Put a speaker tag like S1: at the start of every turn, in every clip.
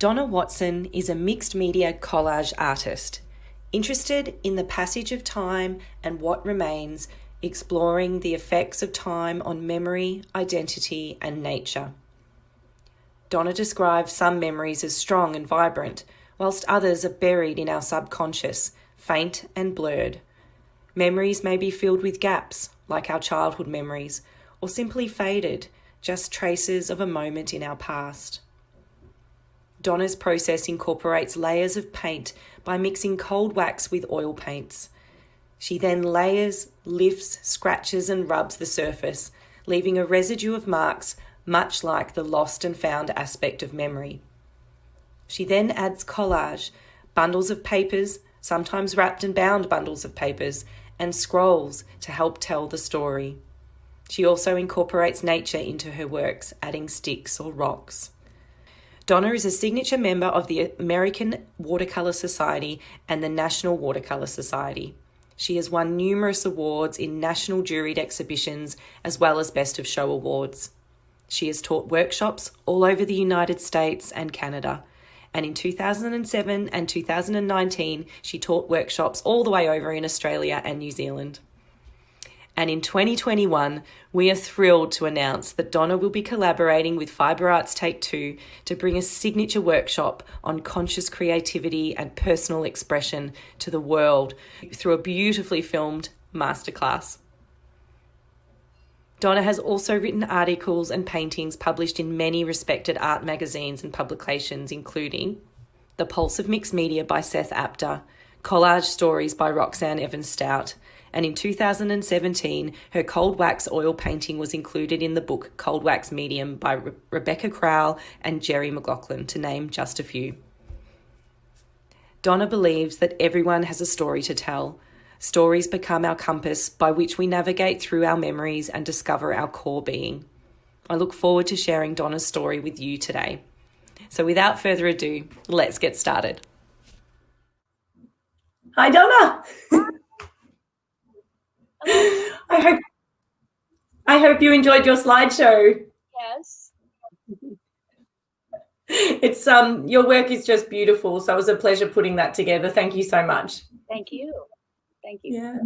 S1: Donna Watson is a mixed media collage artist, interested in the passage of time and what remains, exploring the effects of time on memory, identity, and nature. Donna describes some memories as strong and vibrant, whilst others are buried in our subconscious, faint and blurred. Memories may be filled with gaps, like our childhood memories, or simply faded, just traces of a moment in our past. Donna's process incorporates layers of paint by mixing cold wax with oil paints. She then layers, lifts, scratches and rubs the surface, leaving a residue of marks much like the lost and found aspect of memory. She then adds collage, bundles of papers, sometimes wrapped and bound bundles of papers, and scrolls to help tell the story. She also incorporates nature into her works, adding sticks or rocks. Donna is a signature member of the American Watercolour Society and the National Watercolour Society. She has won numerous awards in national juried exhibitions as well as Best of Show awards. She has taught workshops all over the United States and Canada. And in 2007 and 2019, she taught workshops all the way over in Australia and New Zealand. And in 2021, we are thrilled to announce that Donna will be collaborating with Fibre Arts Take 2 to bring a signature workshop on conscious creativity and personal expression to the world through a beautifully filmed masterclass. Donna has also written articles and paintings published in many respected art magazines and publications, including The Pulse of Mixed Media by Seth Apter, Collage Stories by Roxanne Evans-Stout, and in 2017, her cold wax oil painting was included in the book Cold Wax Medium by Rebecca Crowell and Jerry McLaughlin, to name just a few. Donna believes that everyone has a story to tell. Stories become our compass by which we navigate through our memories and discover our core being. I look forward to sharing Donna's story with you today. So without further ado, let's get started. Hi, Donna. I hope you enjoyed your slideshow.
S2: Yes.
S1: It's your work is just beautiful, so it was a pleasure putting that together. Thank you so much.
S2: Thank you. Thank you.
S1: Yeah.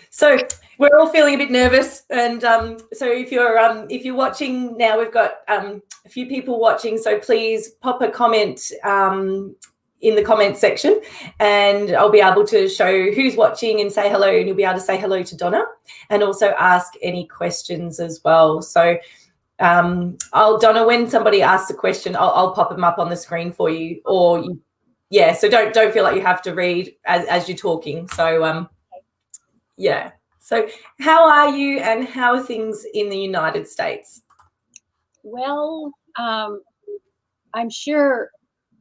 S1: So we're all feeling a bit nervous, and so if you're watching now, we've got a few people watching. So please pop a comment in the comment section, and I'll be able to show who's watching and say hello, and you'll be able to say hello to Donna, and also ask any questions as well. So Donna, when somebody asks a question, I'll pop them up on the screen for you, or yeah. So don't feel like you have to read as you're talking. So yeah. So how are you, and how are things in the United States?
S2: Well, I'm sure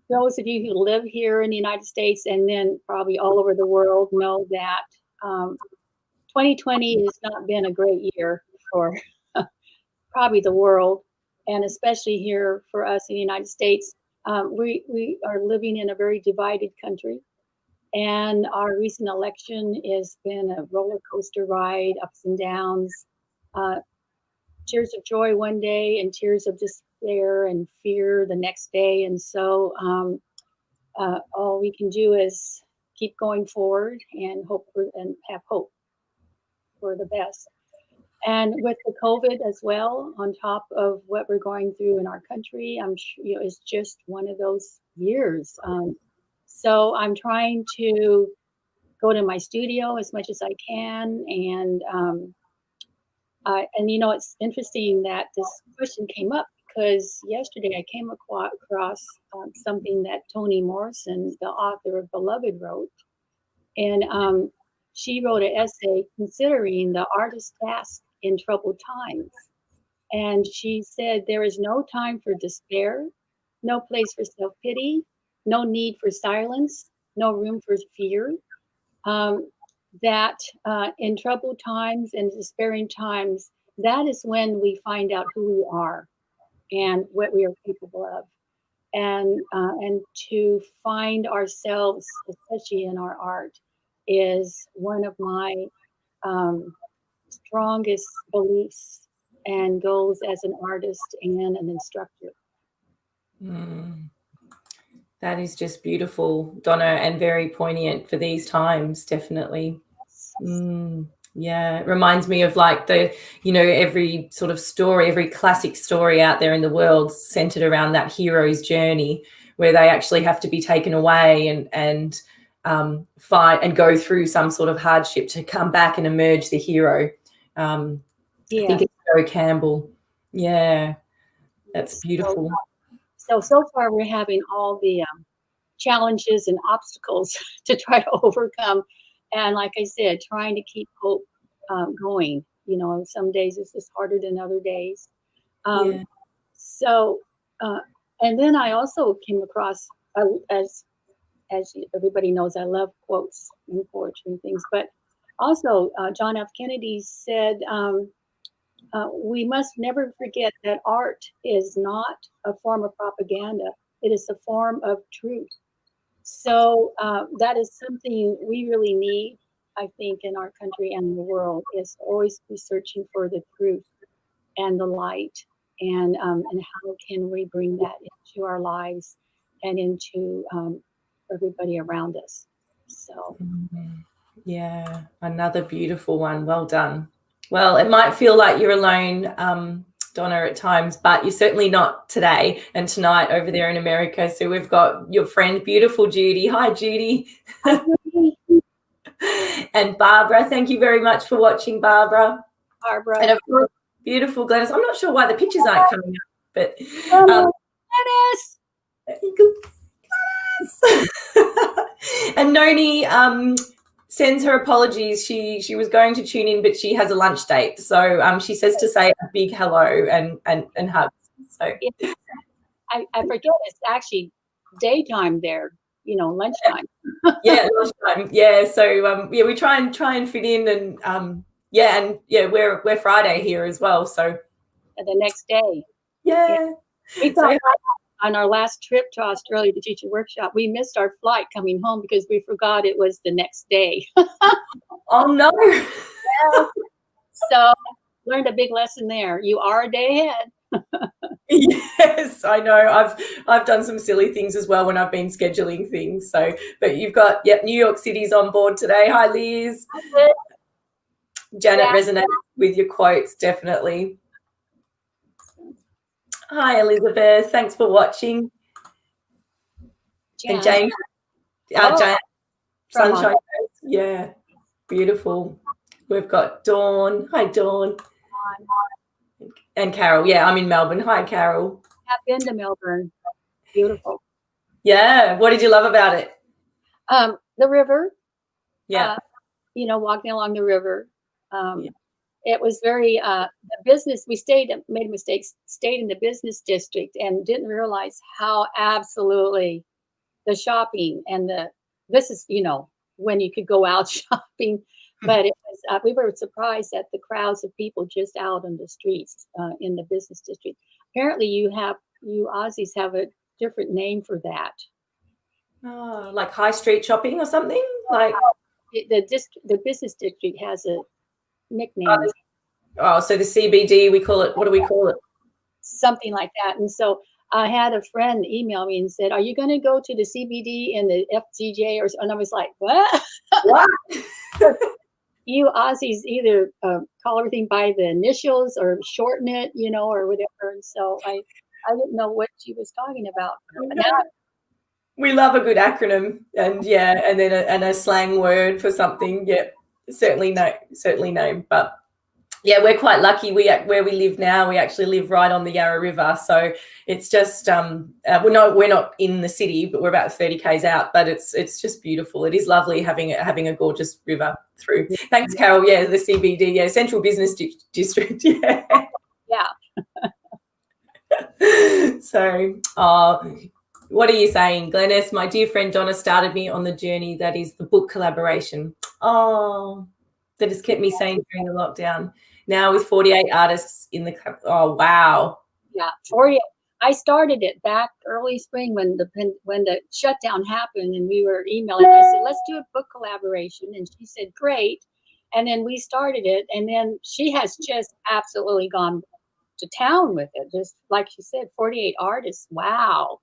S2: those of you who live here in the United States and then probably all over the world know that 2020 has not been a great year for probably the world, and especially here for us in the United States. We are living in a very divided country, and our recent election has been a roller coaster ride, ups and downs, tears of joy one day and tears of despair and fear the next day. And so all we can do is keep going forward and have hope for the best. And with the COVID as well, on top of what we're going through in our country, I'm sure it's just one of those years. So I'm trying to go to my studio as much as I can, and it's interesting that this question came up because yesterday I came across something that Toni Morrison, the author of Beloved, wrote, and she wrote an essay considering the artist's task in troubled times. And she said, there is no time for despair, no place for self-pity, no need for silence, no room for fear. That in troubled times and despairing times, that is when we find out who we are and what we are capable of. And to find ourselves, especially in our art, is one of my strongest beliefs and goals as an artist and an instructor.
S1: That is just beautiful, Donna, and very poignant for these times, definitely. Yeah, it reminds me of like every sort of story, every classic story out there in the world centered around that hero's journey, where they actually have to be taken away and fight and go through some sort of hardship to come back and emerge the hero. I think it's Joe Campbell. Yeah, that's beautiful.
S2: So far we're having all the challenges and obstacles to try to overcome. And like I said, trying to keep hope going. Some days it's just harder than other days.
S1: Yeah.
S2: So, and then I also came across, as everybody knows, I love quotes and poetry and things, but also John F. Kennedy said, we must never forget that art is not a form of propaganda. It is a form of truth. So that is something we really need, I think, in our country and the world, is always be searching for the truth and the light, and how can we bring that into our lives and into everybody around us. So
S1: yeah, another beautiful one. Well done. Well, it might feel like you're alone, Donna, at times, but you're certainly not today and tonight over there in America. So we've got your friend, beautiful Judy. Hi, Judy. And Barbara. Thank you very much for watching, Barbara.
S2: Barbara.
S1: And of course, beautiful Glennis. I'm not sure why the pictures aren't coming up, but
S2: Glennis.
S1: And Noni sends her apologies. She was going to tune in, but she has a lunch date. So she says to say a big hello and hugs. So
S2: I forget it's actually daytime there, lunchtime.
S1: Yeah, lunchtime. Yeah. So we try and fit in, and we're Friday here as well. So
S2: the next day.
S1: Yeah.
S2: We thought on our last trip to Australia to teach a workshop, we missed our flight coming home because we forgot it was the next day.
S1: Oh no.
S2: Yeah. So learned a big lesson there. You are a day ahead.
S1: Yes, I know. I've done some silly things as well when I've been scheduling things. So, but you've got New York City's on board today. Hi, Liz. Janet resonates with your quotes, definitely. Hi, Elizabeth. Thanks for watching. And Jane, Jane, Sunshine. Yeah, beautiful. We've got Dawn. Hi, Dawn. And Carol. Yeah, I'm in Melbourne. Hi, Carol.
S2: I've been to Melbourne. Beautiful.
S1: Yeah. What did you love about it?
S2: The river.
S1: Yeah.
S2: Walking along the river. It was very the business. We made mistakes, stayed in the business district and didn't realize how absolutely the shopping and this is, when you could go out shopping, but it was, we were surprised at the crowds of people just out on the streets in the business district. Apparently you Aussies have a different name for that.
S1: Oh, like high street shopping or something? Like
S2: the business district has a nickname.
S1: So the CBD, we call it, what do we call it?
S2: Something like that. And so I had a friend email me and said, "Are you going to go to the CBD and the FGJ?" And I was like, "What?"
S1: What?
S2: You Aussies either call everything by the initials or shorten it, or whatever. And so I didn't know what she was talking about. But now,
S1: we love a good acronym, and then a slang word for something. Yeah, certainly no. But yeah, we're quite lucky. Where we live now, we actually live right on the Yarra River, so it's just we're not in the city, but we're about 30 k's out. But it's just beautiful. It is lovely having a gorgeous river through. Thanks, Carol. Yeah, the CBD. Yeah, Central Business District. Yeah. Yeah. So, what are you saying, Glennis? My dear friend Donna started me on the journey that is the book collaboration. Oh, that has kept me sane during the lockdown. Now with 48 artists in the oh wow.
S2: Yeah, 48. I started it back early spring when the shutdown happened, and we were emailing. I said, "Let's do a book collaboration," and she said, "Great." And then we started it, and then she has just absolutely gone to town with it. Just like she said, 48 artists. Wow.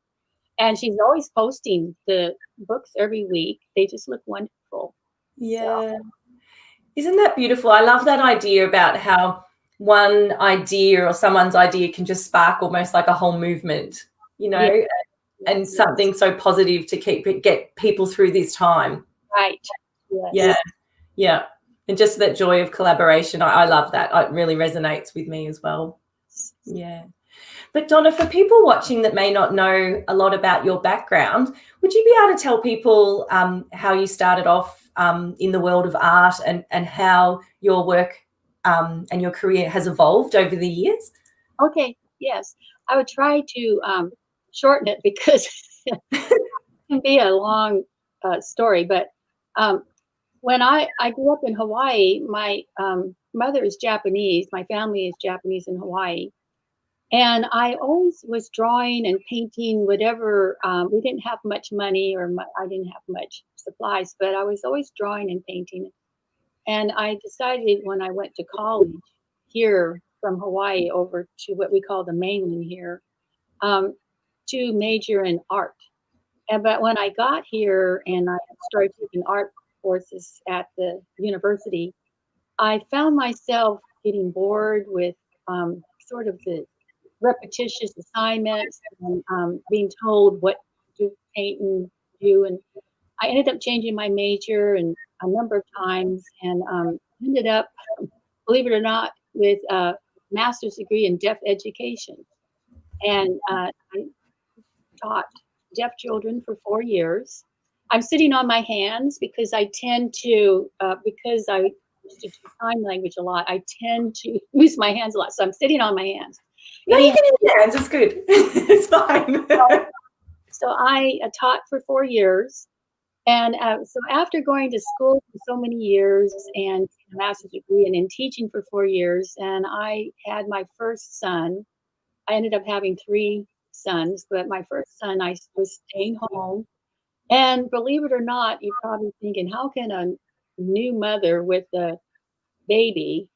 S2: And she's always posting the books every week. They just look wonderful.
S1: Yeah. Isn't that beautiful? I love that idea about how one idea or someone's idea can just spark almost like a whole movement, you
S2: Yeah,
S1: know, and
S2: yes,
S1: something so positive to get people through this time.
S2: right.
S1: Yeah,
S2: Yes.
S1: yeah. And just that joy of collaboration. I love that. It really resonates with me as well. Yeah. But Donna, for people watching that may not know a lot about your background, would you be able to tell people how you started off in the world of art and how your work and your career has evolved over the years?
S2: Okay. Yes. I would try to shorten it because it can be a long story. But um, when I grew up in Hawaii, my mother is Japanese. My family is Japanese in Hawaii. And I always was drawing and painting whatever. We didn't have much money, or I didn't have much supplies, but I was always drawing and painting. And I decided when I went to college here from Hawaii over to what we call the mainland here, um, to major in art. But when I got here and I started taking art courses at the university, I found myself getting bored with sort of the repetitious assignments and being told what to paint and do. And I ended up changing my major and a number of times and ended up, believe it or not, with a master's degree in deaf education. And I taught deaf children for 4 years. I'm sitting on my hands because I tend to, because I used to do sign language a lot, I tend to use my hands a lot. So I'm sitting on my hands.
S1: No, you
S2: Anyhow,
S1: can use your hands. It's good. It's fine.
S2: so I taught for 4 years. And so after going to school for so many years and a master's degree and in teaching for 4 years, and I had my first son. I ended up having three sons, but my first son, I was staying home. And believe it or not, you're probably thinking, how can a new mother with a baby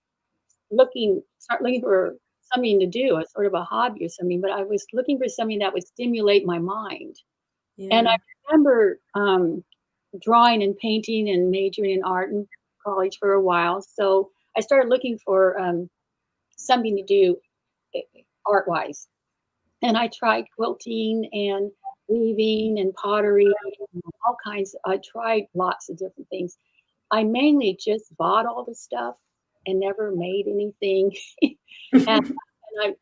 S2: start looking for something to do, a sort of a hobby or something? But I was looking for something that would stimulate my mind. And I
S1: Yeah.
S2: remember drawing and painting and majoring in art in college for a while. So I started looking for something to do art wise. And I tried quilting and weaving and pottery and all kinds. I tried lots of different things. I mainly just bought all the stuff and never made anything. and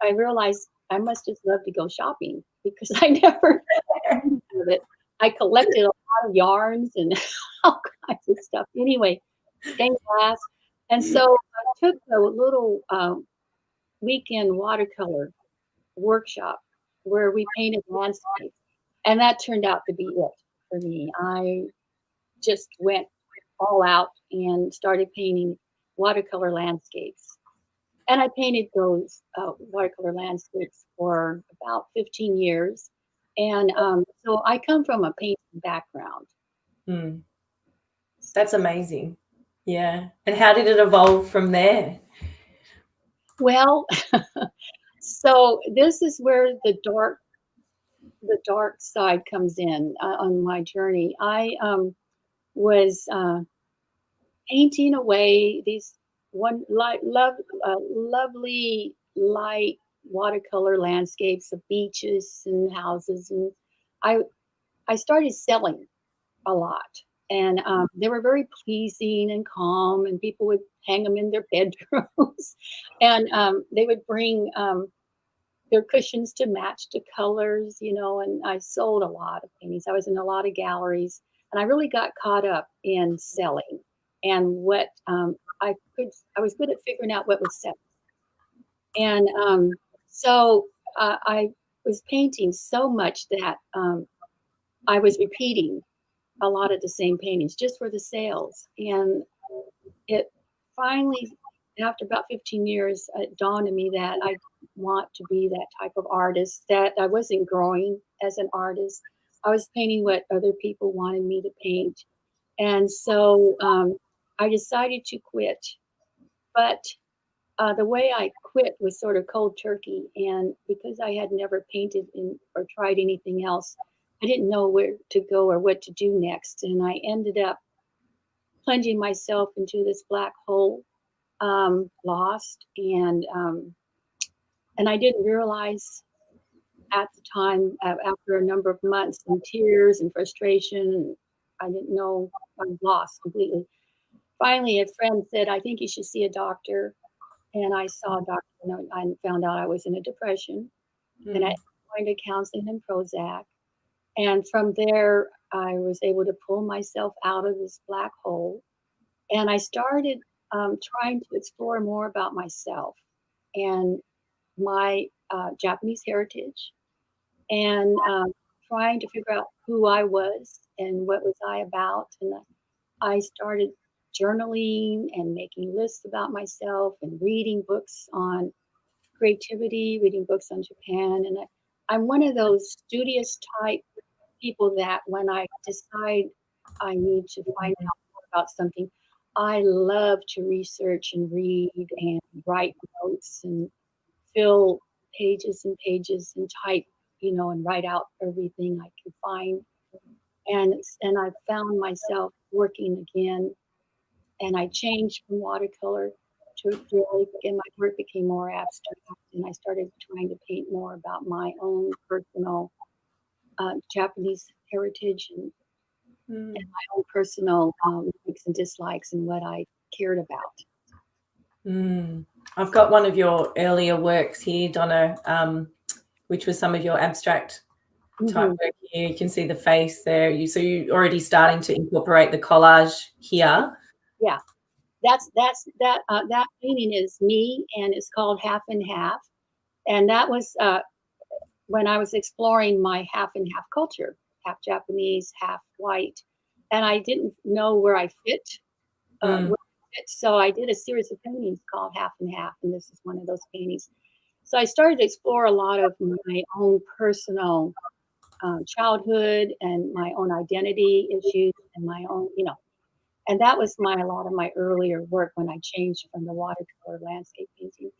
S2: I realized I must just love to go shopping because I never did it. I collected a lot of yarns and all kinds of stuff. Anyway, stained glass. And so I took a little weekend watercolor workshop where we painted landscapes. And that turned out to be it for me. I just went all out and started painting watercolor landscapes. And I painted those watercolor landscapes for about 15 years. And so I come from a painting background.
S1: Mm, that's amazing. Yeah. And how did it evolve from there?
S2: Well, so this is where the dark side comes in on my journey. I was painting away these lovely light watercolor landscapes of beaches and houses, and I I started selling a lot, and they were very pleasing and calm, and people would hang them in their bedrooms, and they would bring their cushions to match the colors, and I sold a lot of paintings. I was in a lot of galleries, and I really got caught up in selling and what I was good at figuring out what was selling. And so I was painting so much that I was repeating a lot of the same paintings just for the sales. And it finally, after about 15 years, it dawned on me that I want to be that type of artist, that I wasn't growing as an artist. I was painting what other people wanted me to paint. And so I decided to quit. But the way I quit was sort of cold turkey. And because I had never painted or tried anything else, I didn't know where to go or what to do next. And I ended up plunging myself into this black hole, lost. And I didn't realize at the time, after a number of months and tears and frustration, I didn't know I was lost completely. Finally, a friend said, I think you should see a doctor. And I saw a doctor and I found out I was in a depression. And I joined a counseling and Prozac. And from there, I was able to pull myself out of this black hole. And I started trying to explore more about myself and my Japanese heritage and trying to figure out who I was and what was I about. And I started journaling and making lists about myself and reading books on creativity, reading books on Japan. And I'm one of those studious type people that when I decide I need to find out more about something, I love to research and read and write notes and fill pages and pages and type, and write out everything I can find. And I found myself working again, and I changed from watercolor to acrylic, and my work became more abstract. And I started trying to paint more about my own personal Japanese heritage and my own personal likes and dislikes and what I cared about.
S1: I've got one of your earlier works here, Donna, which was some of your abstract type work here. You can see the face there. So you're already starting to incorporate the collage here.
S2: Yeah, that painting is me, and it's called Half and Half. And that was when I was exploring my half and half culture, half Japanese, half white. And I didn't know where I fit. So I did a series of paintings called Half and Half, and this is one of those paintings. So I started to explore a lot of my own personal childhood and my own identity issues and my own, and that was a lot of my earlier work when I changed from the watercolor landscape painting.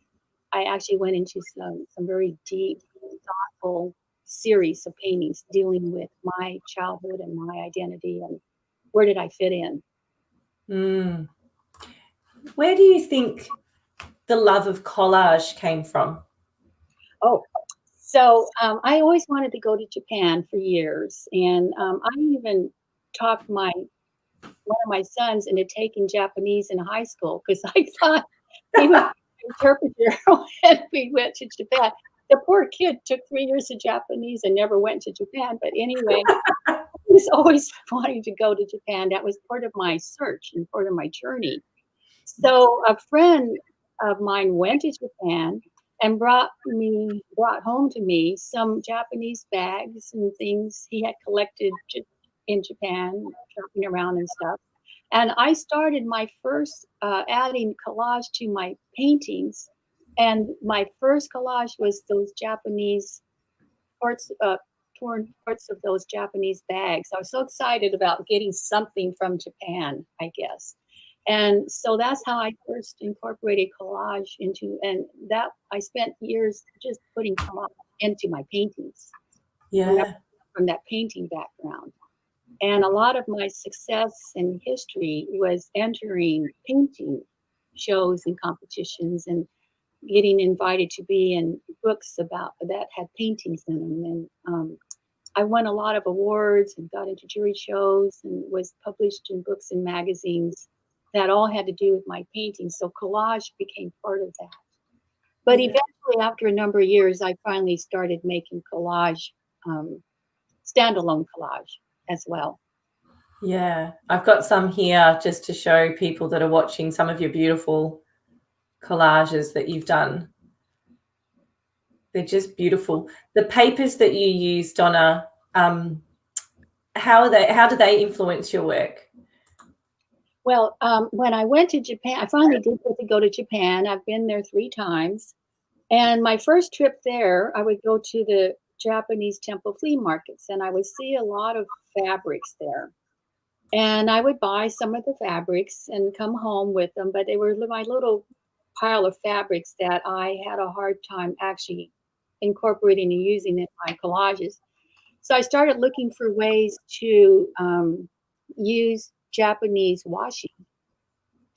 S2: I actually went into some very deep, thoughtful series of paintings dealing with my childhood and my identity and where did I fit in.
S1: Where do you think the love of collage came from?
S2: So I always wanted to go to Japan for years, and I even talked one of my sons into taking Japanese in high school because I thought he was an interpreter when we went to Japan. The poor kid took 3 years of Japanese and never went to Japan. But anyway, I was always wanting to go to Japan. That was part of my search and part of my journey. So a friend of mine went to Japan and brought home to me some Japanese bags and things he had collected in Japan, shopping around and stuff. And I started my first adding collage to my paintings. And my first collage was those Japanese torn parts of those Japanese bags. I was so excited about getting something from Japan, I guess. And so that's how I first incorporated collage and that I spent years just putting collage into my paintings.
S1: Yeah.
S2: From that painting background. And a lot of my success and history was entering painting shows and competitions and getting invited to be in books that had paintings in them. And I won a lot of awards and got into jury shows and was published in books and magazines that all had to do with my paintings. So collage became part of that. But eventually, after a number of years, I finally started making collage, standalone collage as well.
S1: Yeah, I've got some here just to show people that are watching some of your beautiful collages that you've done. They're just beautiful. The papers that you use, Donna, how do they influence your work?
S2: Well, when I went to Japan, I finally did get to go to Japan. I've been there 3 times. And my first trip there, I would go to the Japanese temple flea markets, and I would see a lot of fabrics there. And I would buy some of the fabrics and come home with them, but they were my little pile of fabrics that I had a hard time actually incorporating and using in my collages. So I started looking for ways to use Japanese washi,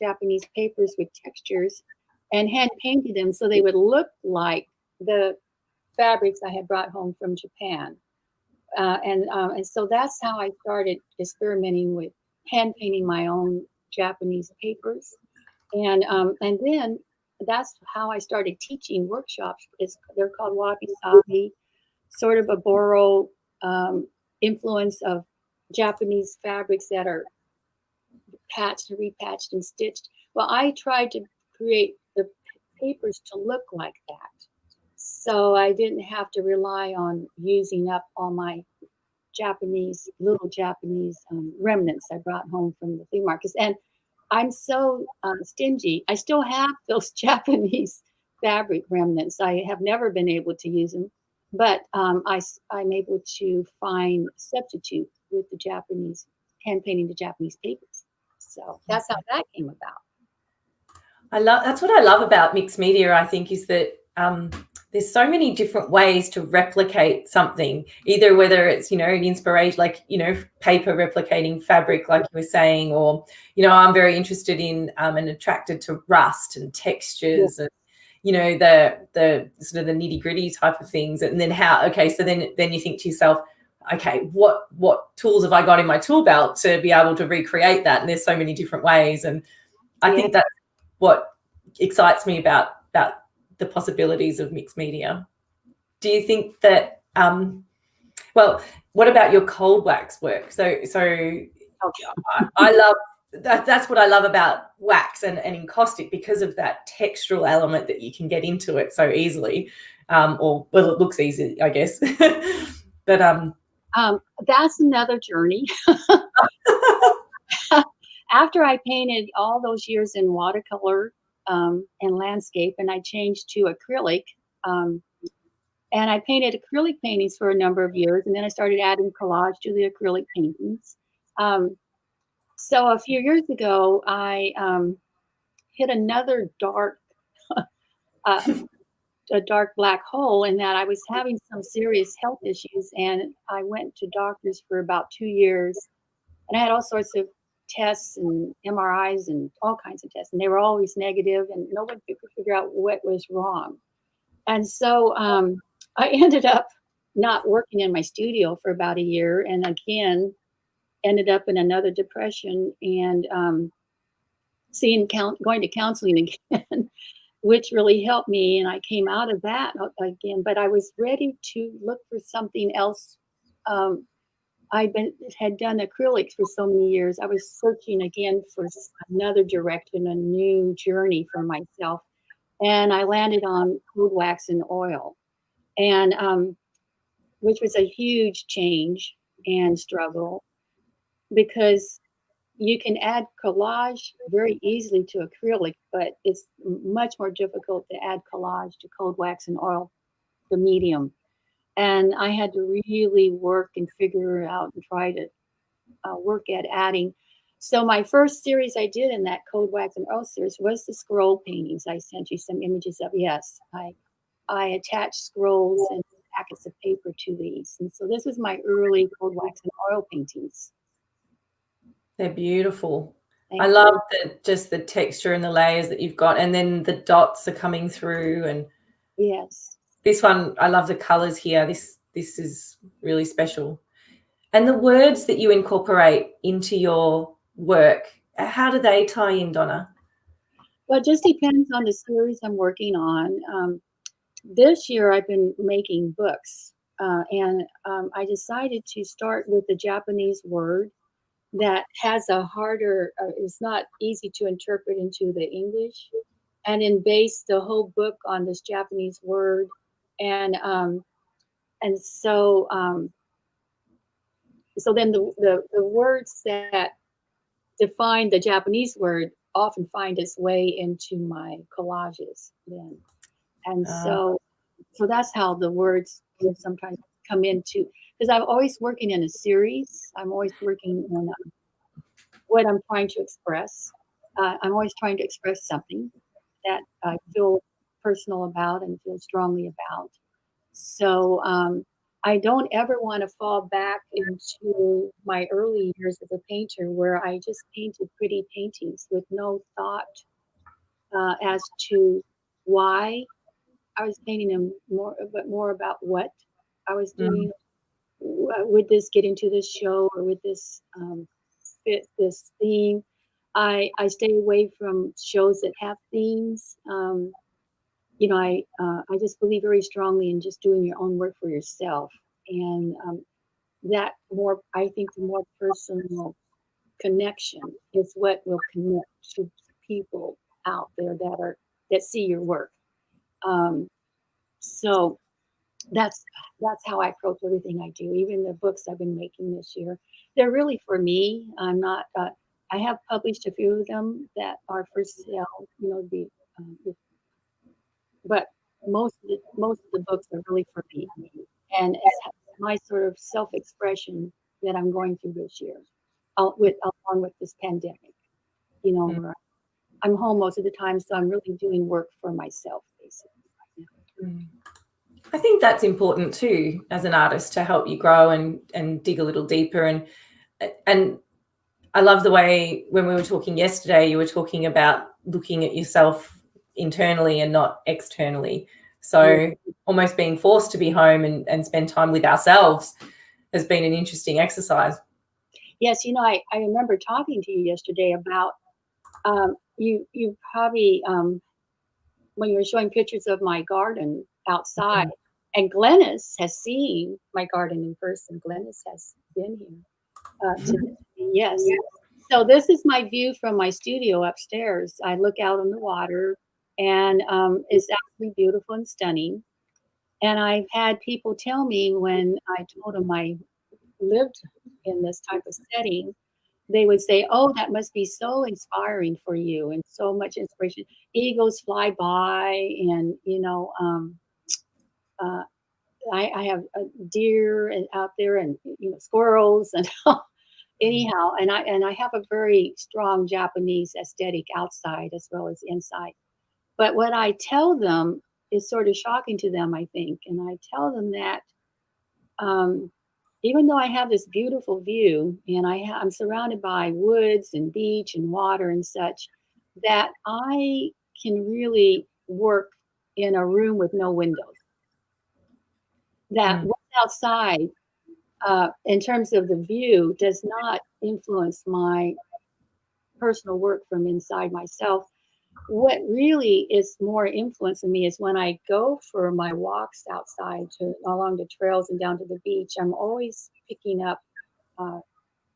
S2: Japanese papers with textures, and hand painted them so they would look like the fabrics I had brought home from Japan. And so that's how I started experimenting with hand painting my own Japanese papers. And then that's how I started teaching workshops. They're called wabi sabi, sort of a Boro um, influence of Japanese fabrics that are patched and repatched and stitched. Well, I tried to create the papers to look like that. So I didn't have to rely on using up all my little Japanese remnants I brought home from the flea markets. And I'm so stingy. I still have those Japanese fabric remnants. I have never been able to use them, but I'm able to find substitute with the Japanese, hand painting the Japanese papers. So that's how that came about.
S1: That's what I love about mixed media, I think, is that there's so many different ways to replicate something, either whether it's, an inspiration, like, paper replicating fabric, like you were saying, or, I'm very interested in and attracted to rust and textures, and, the sort of the nitty gritty type of things. And then so then you think to yourself, okay, what tools have I got in my tool belt to be able to recreate that? And there's so many different ways. And I think that's what excites me about the possibilities of mixed media. Do you think that, what about your cold wax work? So I love that. That's what I love about wax and encaustic, because of that textural element that you can get into it so easily, it looks easy, I guess. But
S2: that's another journey. After I painted all those years in watercolor and landscape, and I changed to acrylic, and I painted acrylic paintings for a number of years, and then I started adding collage to the acrylic paintings. So a few years ago, I hit another a dark black hole, in that I was having some serious health issues, and I went to doctors for about 2 years, and I had all sorts of tests and MRIs and all kinds of tests, and they were always negative, and nobody could figure out what was wrong. And so I ended up not working in my studio for about a year, and again ended up in another depression, and going to counseling again, which really helped me, and I came out of that again. But I was ready to look for something else. I had done acrylics for so many years. I was searching again for another direction, a new journey for myself, and I landed on cold wax and oil, and which was a huge change and struggle, because you can add collage very easily to acrylic, but it's much more difficult to add collage to cold wax and oil, the medium. And I had to really work and figure it out and try to work at adding. So my first series I did in that cold wax and oil series was the scroll paintings. I sent you some images of. Yes, I attached scrolls and packets of paper to these. And so this was my early cold wax and oil paintings.
S1: They're beautiful. I love just the texture and the layers that you've got, and then the dots are coming through. And
S2: yes,
S1: this one, I love the colors here. This is really special. And the words that you incorporate into your work, how do they tie in, Donna?
S2: Well, it just depends on the series I'm working on. This year I've been making books, and I decided to start with the Japanese word that has a harder, it's not easy to interpret into the English, and then base the whole book on this Japanese word. And so then the words that define the Japanese word often find its way into my collages then. And so that's how the words can sometimes come into, because I'm always working in a series. I'm always working on what I'm trying to express. I'm always trying to express something that I feel personal about and feel strongly about. So I don't ever want to fall back into my early years as a painter where I just painted pretty paintings with no thought as to why I was painting them more, but more about what I was doing. Would this get into this show or would this fit this theme? I stay away from shows that have themes. I just believe very strongly in just doing your own work for yourself, and that more I think the more personal connection is what will connect to people out there that see your work. Um, so that's how I approach everything I do. Even the books I've been making this year, they're really for me. I'm not. I have published a few of them that are for sale. But most of the books are really for me, and it's my sort of self-expression that I'm going through this year, along with this pandemic. Where I'm home most of the time, so I'm really doing work for myself, basically, right now.
S1: I think that's important too, as an artist, to help you grow and dig a little deeper. And I love the way when we were talking yesterday, you were talking about looking at yourself internally and not externally. So almost being forced to be home and spend time with ourselves has been an interesting exercise.
S2: Yes, I remember talking to you yesterday about you probably when you were showing pictures of my garden outside, and Glennis has seen my garden in person. Glennis has been here to yes. So this is my view from my studio upstairs. I look out on the water, and it's absolutely beautiful and stunning. And I've had people tell me when I told them I lived in this type of setting, they would say, "Oh, that must be so inspiring for you and so much inspiration. Eagles fly by, and uh, I have a deer and out there, and squirrels, and anyhow, and I have a very strong Japanese aesthetic outside as well as inside. But what I tell them is sort of shocking to them, I think, and I tell them that." Um, Even though I have this beautiful view and I'm surrounded by woods and beach and water and such, that I can really work in a room with no windows. That what's outside, in terms of the view, does not influence my personal work from inside myself. What really is more influencing me is when I go for my walks outside along the trails and down to the beach. I'm always picking up uh,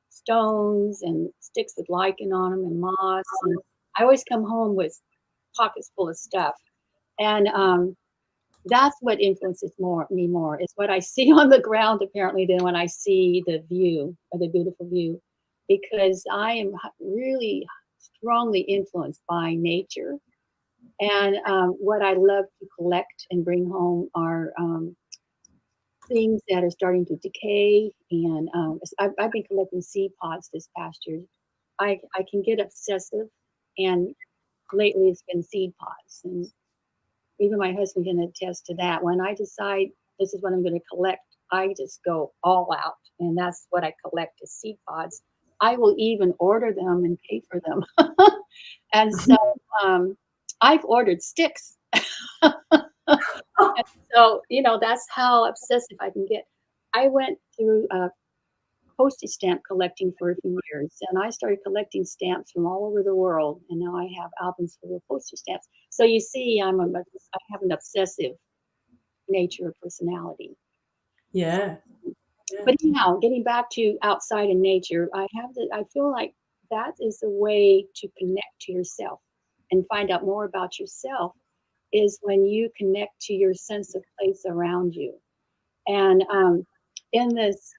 S2: stones and sticks with lichen on them and moss. And I always come home with pockets full of stuff. And that's what influences me more is what I see on the ground apparently than when I see the view or the beautiful view, because I am really strongly influenced by nature. And what I love to collect and bring home are things that are starting to decay. And I've been collecting seed pods this past year. I can get obsessive, and lately it's been seed pods. And even my husband can attest to that. When I decide this is what I'm going to collect, I just go all out. And that's what I collect is seed pods. I will even order them and pay for them. And so I've ordered sticks. And so, that's how obsessive I can get. I went through postage stamp collecting for a few years, and I started collecting stamps from all over the world, and now I have albums full of postage stamps. So you see, I have an obsessive nature or personality.
S1: Yeah.
S2: But anyhow, getting back to outside in nature, I feel like that is a way to connect to yourself and find out more about yourself is when you connect to your sense of place around you. And in this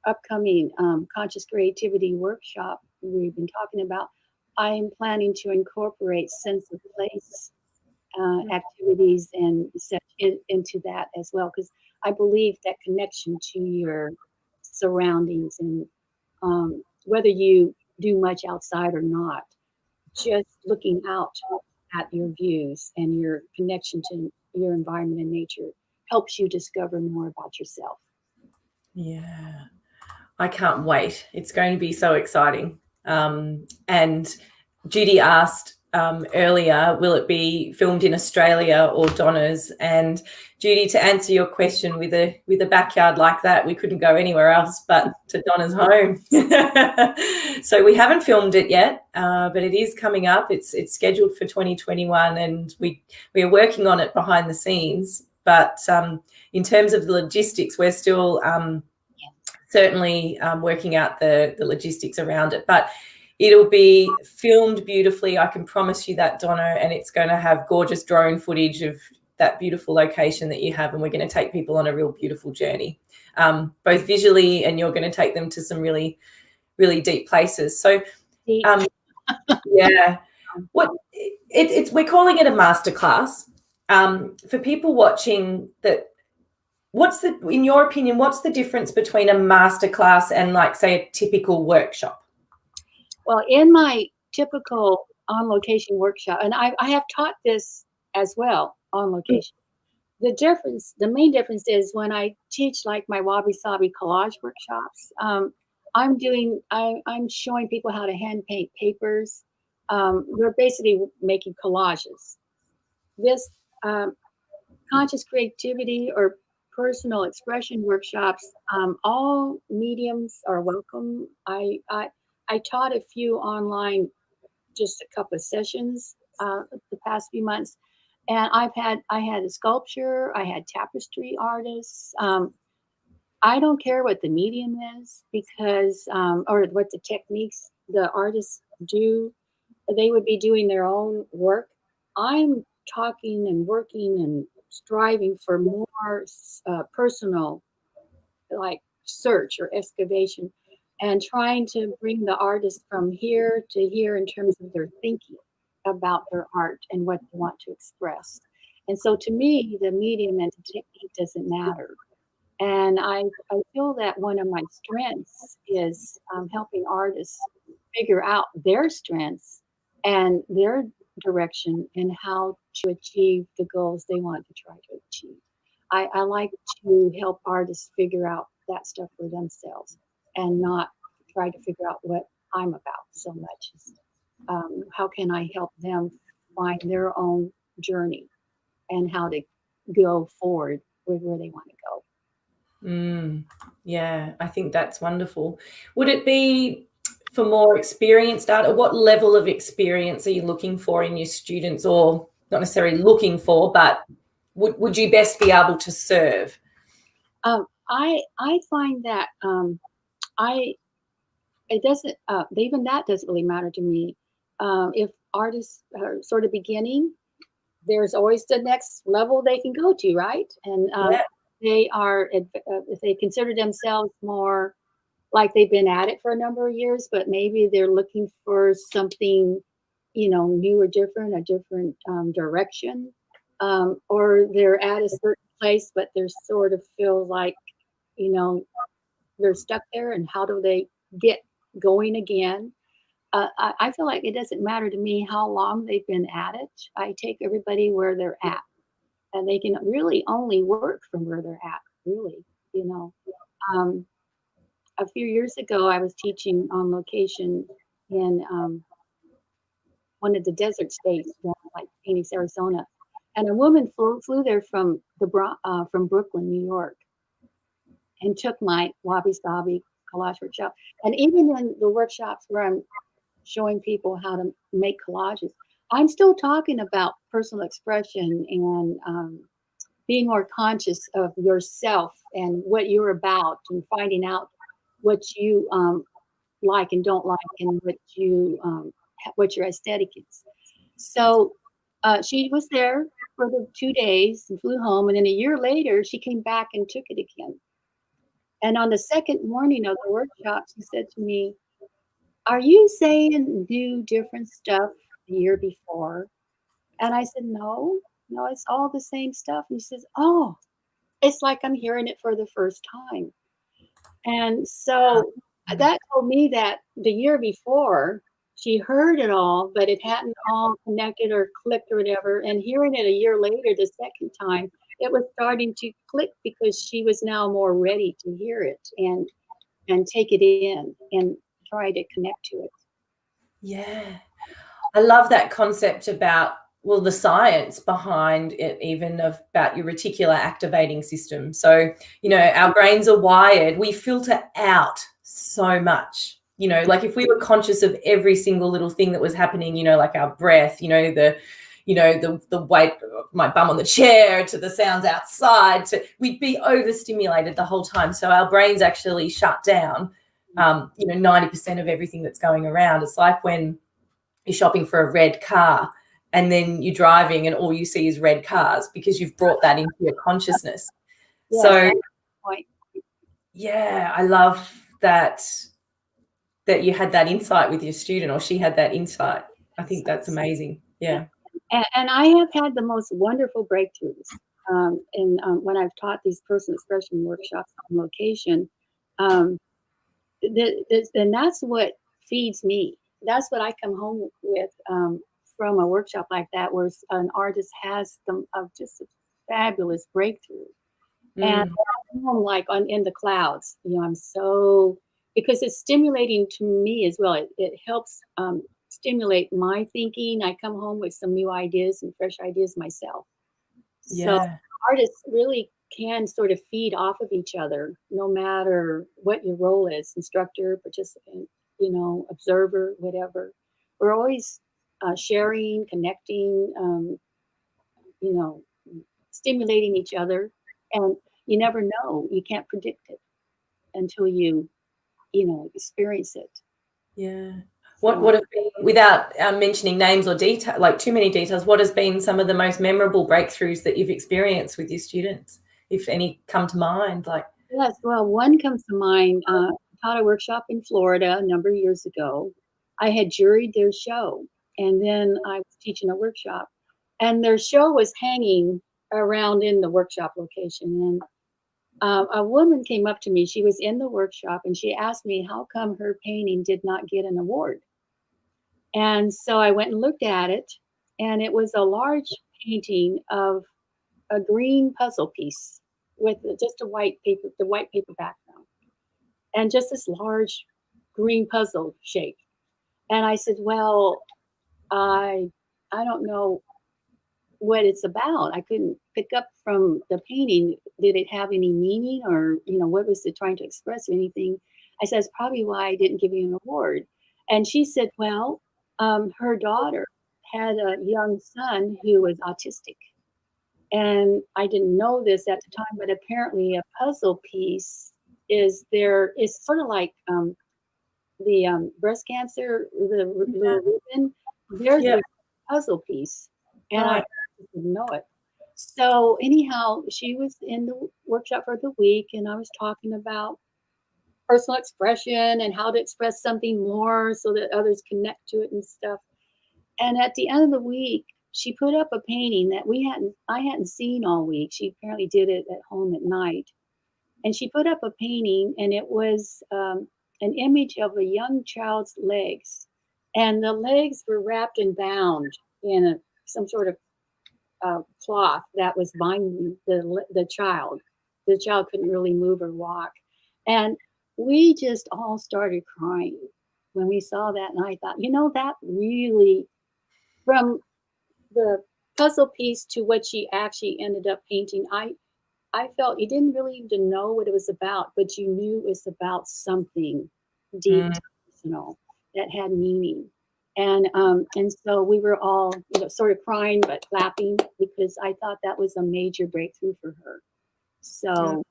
S2: upcoming conscious creativity workshop we've been talking about, I'm planning to incorporate sense of place activities and such into that as well, because I believe that connection to your surroundings and whether you do much outside or not, just looking out at your views and your connection to your environment and nature helps you discover more about yourself.
S1: Yeah. I can't wait. It's going to be so exciting. And Judy asked earlier, will it be filmed in Australia or Donnas? And Judy, to answer your question, with a backyard like that, we couldn't go anywhere else but to Donna's home. So we haven't filmed it yet, but it is coming up. It's scheduled for 2021, and we are working on it behind the scenes. But in terms of the logistics, we're still certainly working out the logistics around it. But it'll be filmed beautifully. I can promise you that, Donna, and it's going to have gorgeous drone footage of that beautiful location that you have, and we're going to take people on a real beautiful journey, both visually, and you're going to take them to some really, really deep places. So, yeah, we're calling it a masterclass. For people watching that, in your opinion, what's the difference between a masterclass and, like, say, a typical workshop?
S2: Well, in my typical on location workshop, and I have taught this as well on location. The main difference is when I teach like my wabi sabi collage workshops, I'm showing people how to hand paint papers. We're basically making collages. This conscious creativity or personal expression workshops, all mediums are welcome. I taught a few online, just a couple of sessions the past few months, and I had a sculpture, I had tapestry artists. I don't care what the medium is, because or what the techniques the artists do. They would be doing their own work. I'm talking and working and striving for more personal, like, search or excavation, and trying to bring the artist from here to here in terms of their thinking about their art and what they want to express. And so to me, the medium and the technique doesn't matter. And I feel that one of my strengths is helping artists figure out their strengths and their direction and how to achieve the goals they want to try to achieve. I like to help artists figure out that stuff for themselves and not try to figure out what I'm about so much. How can I help them find their own journey and how to go forward with where they want to go?
S1: Yeah, I think that's wonderful. Would it be for more experienced art, or what level of experience are you looking for in your students, or not necessarily looking for, but would you best be able to serve?
S2: I find that it doesn't even that doesn't really matter to me. If artists are sort of beginning, there's always the next level they can go to, right? And
S1: Yeah.
S2: they are if they consider themselves more like they've been at it for a number of years, but maybe they're looking for something, new or different, a different direction, or they're at a certain place, but they're sort of feel like, you know, they're stuck there, and how do they get going again? I feel like it doesn't matter to me how long they've been at it. I take everybody where they're at, and they can really only work from where they're at, really, you know. Um, a few years ago, I was teaching on location in one of the desert states, like Phoenix, Arizona, and a woman flew there from from Brooklyn, New York, and took my wabi sabi collage workshop. And even in the workshops where I'm showing people how to make collages, I'm still talking about personal expression and being more conscious of yourself and what you're about, and finding out what you like and don't like, and what your aesthetic is. So she was there for the 2 days and flew home, and then a year later she came back and took it again. And on the second morning of the workshop, she said to me, "Are you saying do different stuff the year before?" And I said, "No, no, it's all the same stuff." And she says, "Oh, it's like I'm hearing it for the first time." And so that told me that the year before, she heard it all, but it hadn't all connected or clicked or whatever. And hearing it a year later, the second time, it was starting to click because she was now more ready to hear it and take it in and try to connect to it.
S1: Yeah. I love that concept about, well, the science behind it, even about your reticular activating system. So, our brains are wired, we filter out so much, like if we were conscious of every single little thing that was happening, like our breath, the weight of my bum on the chair to the sounds outside, we'd be overstimulated the whole time. So our brains actually shut down, 90% of everything that's going around. It's like when you're shopping for a red car and then you're driving and all you see is red cars because you've brought that into your consciousness.
S2: Yes,
S1: So
S2: point.
S1: yeah, I love that you had that insight with your student, or she had that insight. I think that's amazing. Yeah.
S2: And I have had the most wonderful breakthroughs. When I've taught these personal expression workshops on location, and that's what feeds me. That's what I come home with from a workshop like that, where an artist has some of just a fabulous breakthrough. And I'm like in the clouds, I'm so, because it's stimulating to me as well. It helps stimulate my thinking. I come home with some new ideas and fresh ideas myself. So
S1: Yeah.
S2: artists really can sort of feed off of each other, no matter what your role is, instructor, participant, observer, whatever. We're always sharing, connecting, you know, stimulating each other. And you never know. You can't predict it until you experience it.
S1: Yeah.
S2: So,
S1: What have been, without mentioning names or detail, like too many details, what has been some of the most memorable breakthroughs that you've experienced with your students, if any come to mind? Like,
S2: yes, well, one comes to mind. I taught a workshop in Florida a number of years ago. I had juried their show, and then I was teaching a workshop, and their show was hanging around in the workshop location. And a woman came up to me. She was in the workshop, and she asked me how come her painting did not get an award. And so I went and looked at it, and it was a large painting of a green puzzle piece with just the white paper background, and just this large green puzzle shape. And I said, "Well, I I don't know what it's about. I couldn't pick up from the painting. Did it have any meaning, or what was it trying to express, or anything?" I said, "That's probably why I didn't give you an award." And she said, "Well, her daughter had a young son who was autistic, and I didn't know this at the time, but apparently a puzzle piece is sort of like the breast cancer, the little ribbon. There's
S1: yeah,
S2: a puzzle piece, and I
S1: right.
S2: didn't know it. So anyhow, she was in the workshop for the week, and I was talking about personal expression and how to express something more so that others connect to it and stuff. And at the end of the week, she put up a painting that I hadn't seen all week. She apparently did it at home at night. And she put up a painting, and it was an image of a young child's legs. And the legs were wrapped and bound in some sort of cloth that was binding the child. The child couldn't really move or walk. And we just all started crying when we saw that. And I thought, that really, from the puzzle piece to what she actually ended up painting, I felt you didn't really even know what it was about, but you knew it was about something deep, personal, that had meaning. And so we were all, sort of crying but clapping, because I thought that was a major breakthrough for her.
S1: Yeah.
S2: So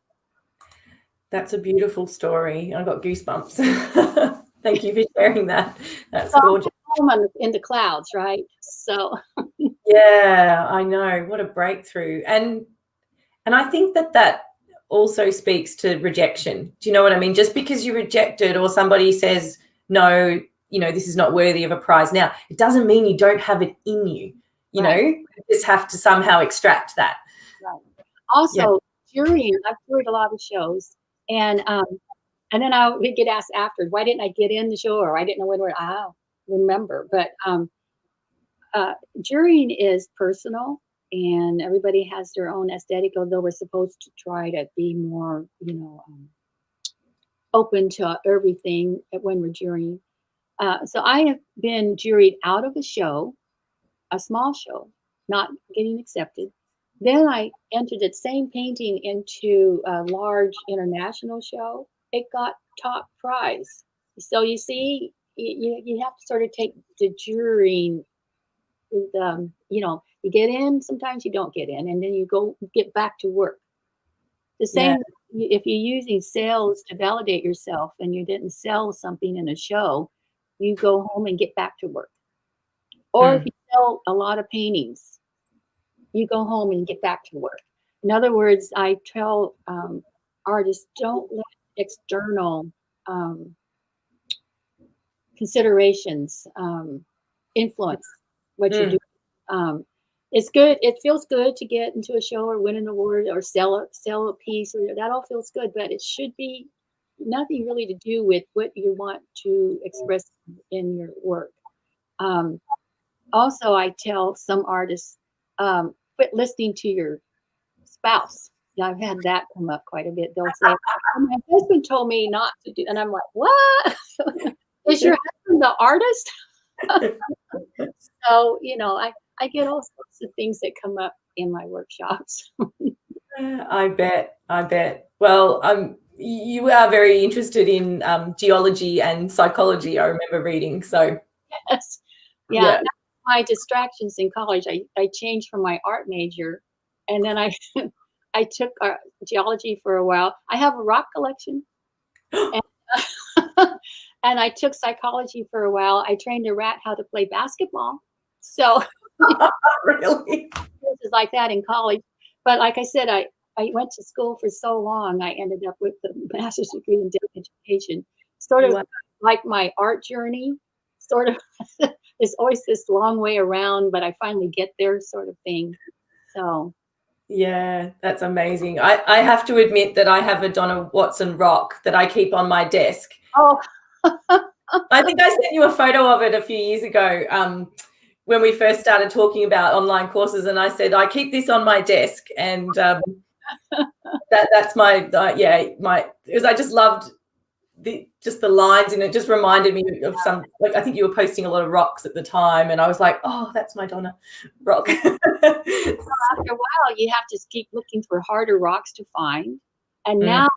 S1: That's a beautiful story. I got goosebumps. Thank you for sharing that. That's
S2: so
S1: gorgeous.
S2: I'm home in the clouds, right? So
S1: Yeah, I know. What a breakthrough. And I think that also speaks to rejection. Do you know what I mean? Just because you're rejected or somebody says, no, this is not worthy of a prize now, it doesn't mean you don't have it in you.
S2: right.
S1: You just have to somehow extract that.
S2: Right.
S1: Yeah.
S2: Also, jurying, I've juried a lot of shows, and then I would get asked after, why didn't I get in the show, or I didn't know when. I don't remember, but jurying is personal, and everybody has their own aesthetic, although we're supposed to try to be more, open to everything when we're jurying. So I have been juried out of a show, a small show, not getting accepted. Then I entered that same painting into a large international show. It got top prize. So you see, you have to sort of take the jurying with, you get in, sometimes you don't get in, and then you get back to work. The
S1: Yeah.
S2: same if you're using sales to validate yourself and you didn't sell something in a show, you go home and get back to work. Or if you sell a lot of paintings, you go home and get back to work. In other words, I tell artists, don't let external considerations influence what you do. It's good. It feels good to get into a show or win an award or sell a piece. Or that all feels good, but it should be nothing really to do with what you want to express in your work. Also, I tell some artists, quit listening to your spouse. Yeah, I've had that come up quite a bit. They'll say, "Oh, my husband told me not to do," and I'm like, "What? Is your husband the artist?" So, I get all sorts of things that come up in my workshops.
S1: I bet. Well, you are very interested in geology and psychology, I remember reading. So
S2: Yes. Yeah. My distractions in college, I changed from my art major, and then I I took geology for a while. I have a rock collection, and, and I took psychology for a while. I trained a rat how to play basketball. So
S1: really?
S2: it's like that in college. But like I said, I went to school for so long, I ended up with the master's degree in education. Sort of
S1: Wow.
S2: like my art journey, sort of. There's always this long way around, but I finally get there, sort of thing. So.
S1: Yeah, that's amazing. I have to admit that I have a Donna Watson rock that I keep on my desk.
S2: Oh.
S1: I think I sent you a photo of it a few years ago when we first started talking about online courses, and I said I keep this on my desk, and that's my because I just loved the lines, and it just reminded me of some, like, I think you were posting a lot of rocks at the time, and I was like, oh, that's my Donna rock.
S2: After a while, you have to keep looking for harder rocks to find. And now,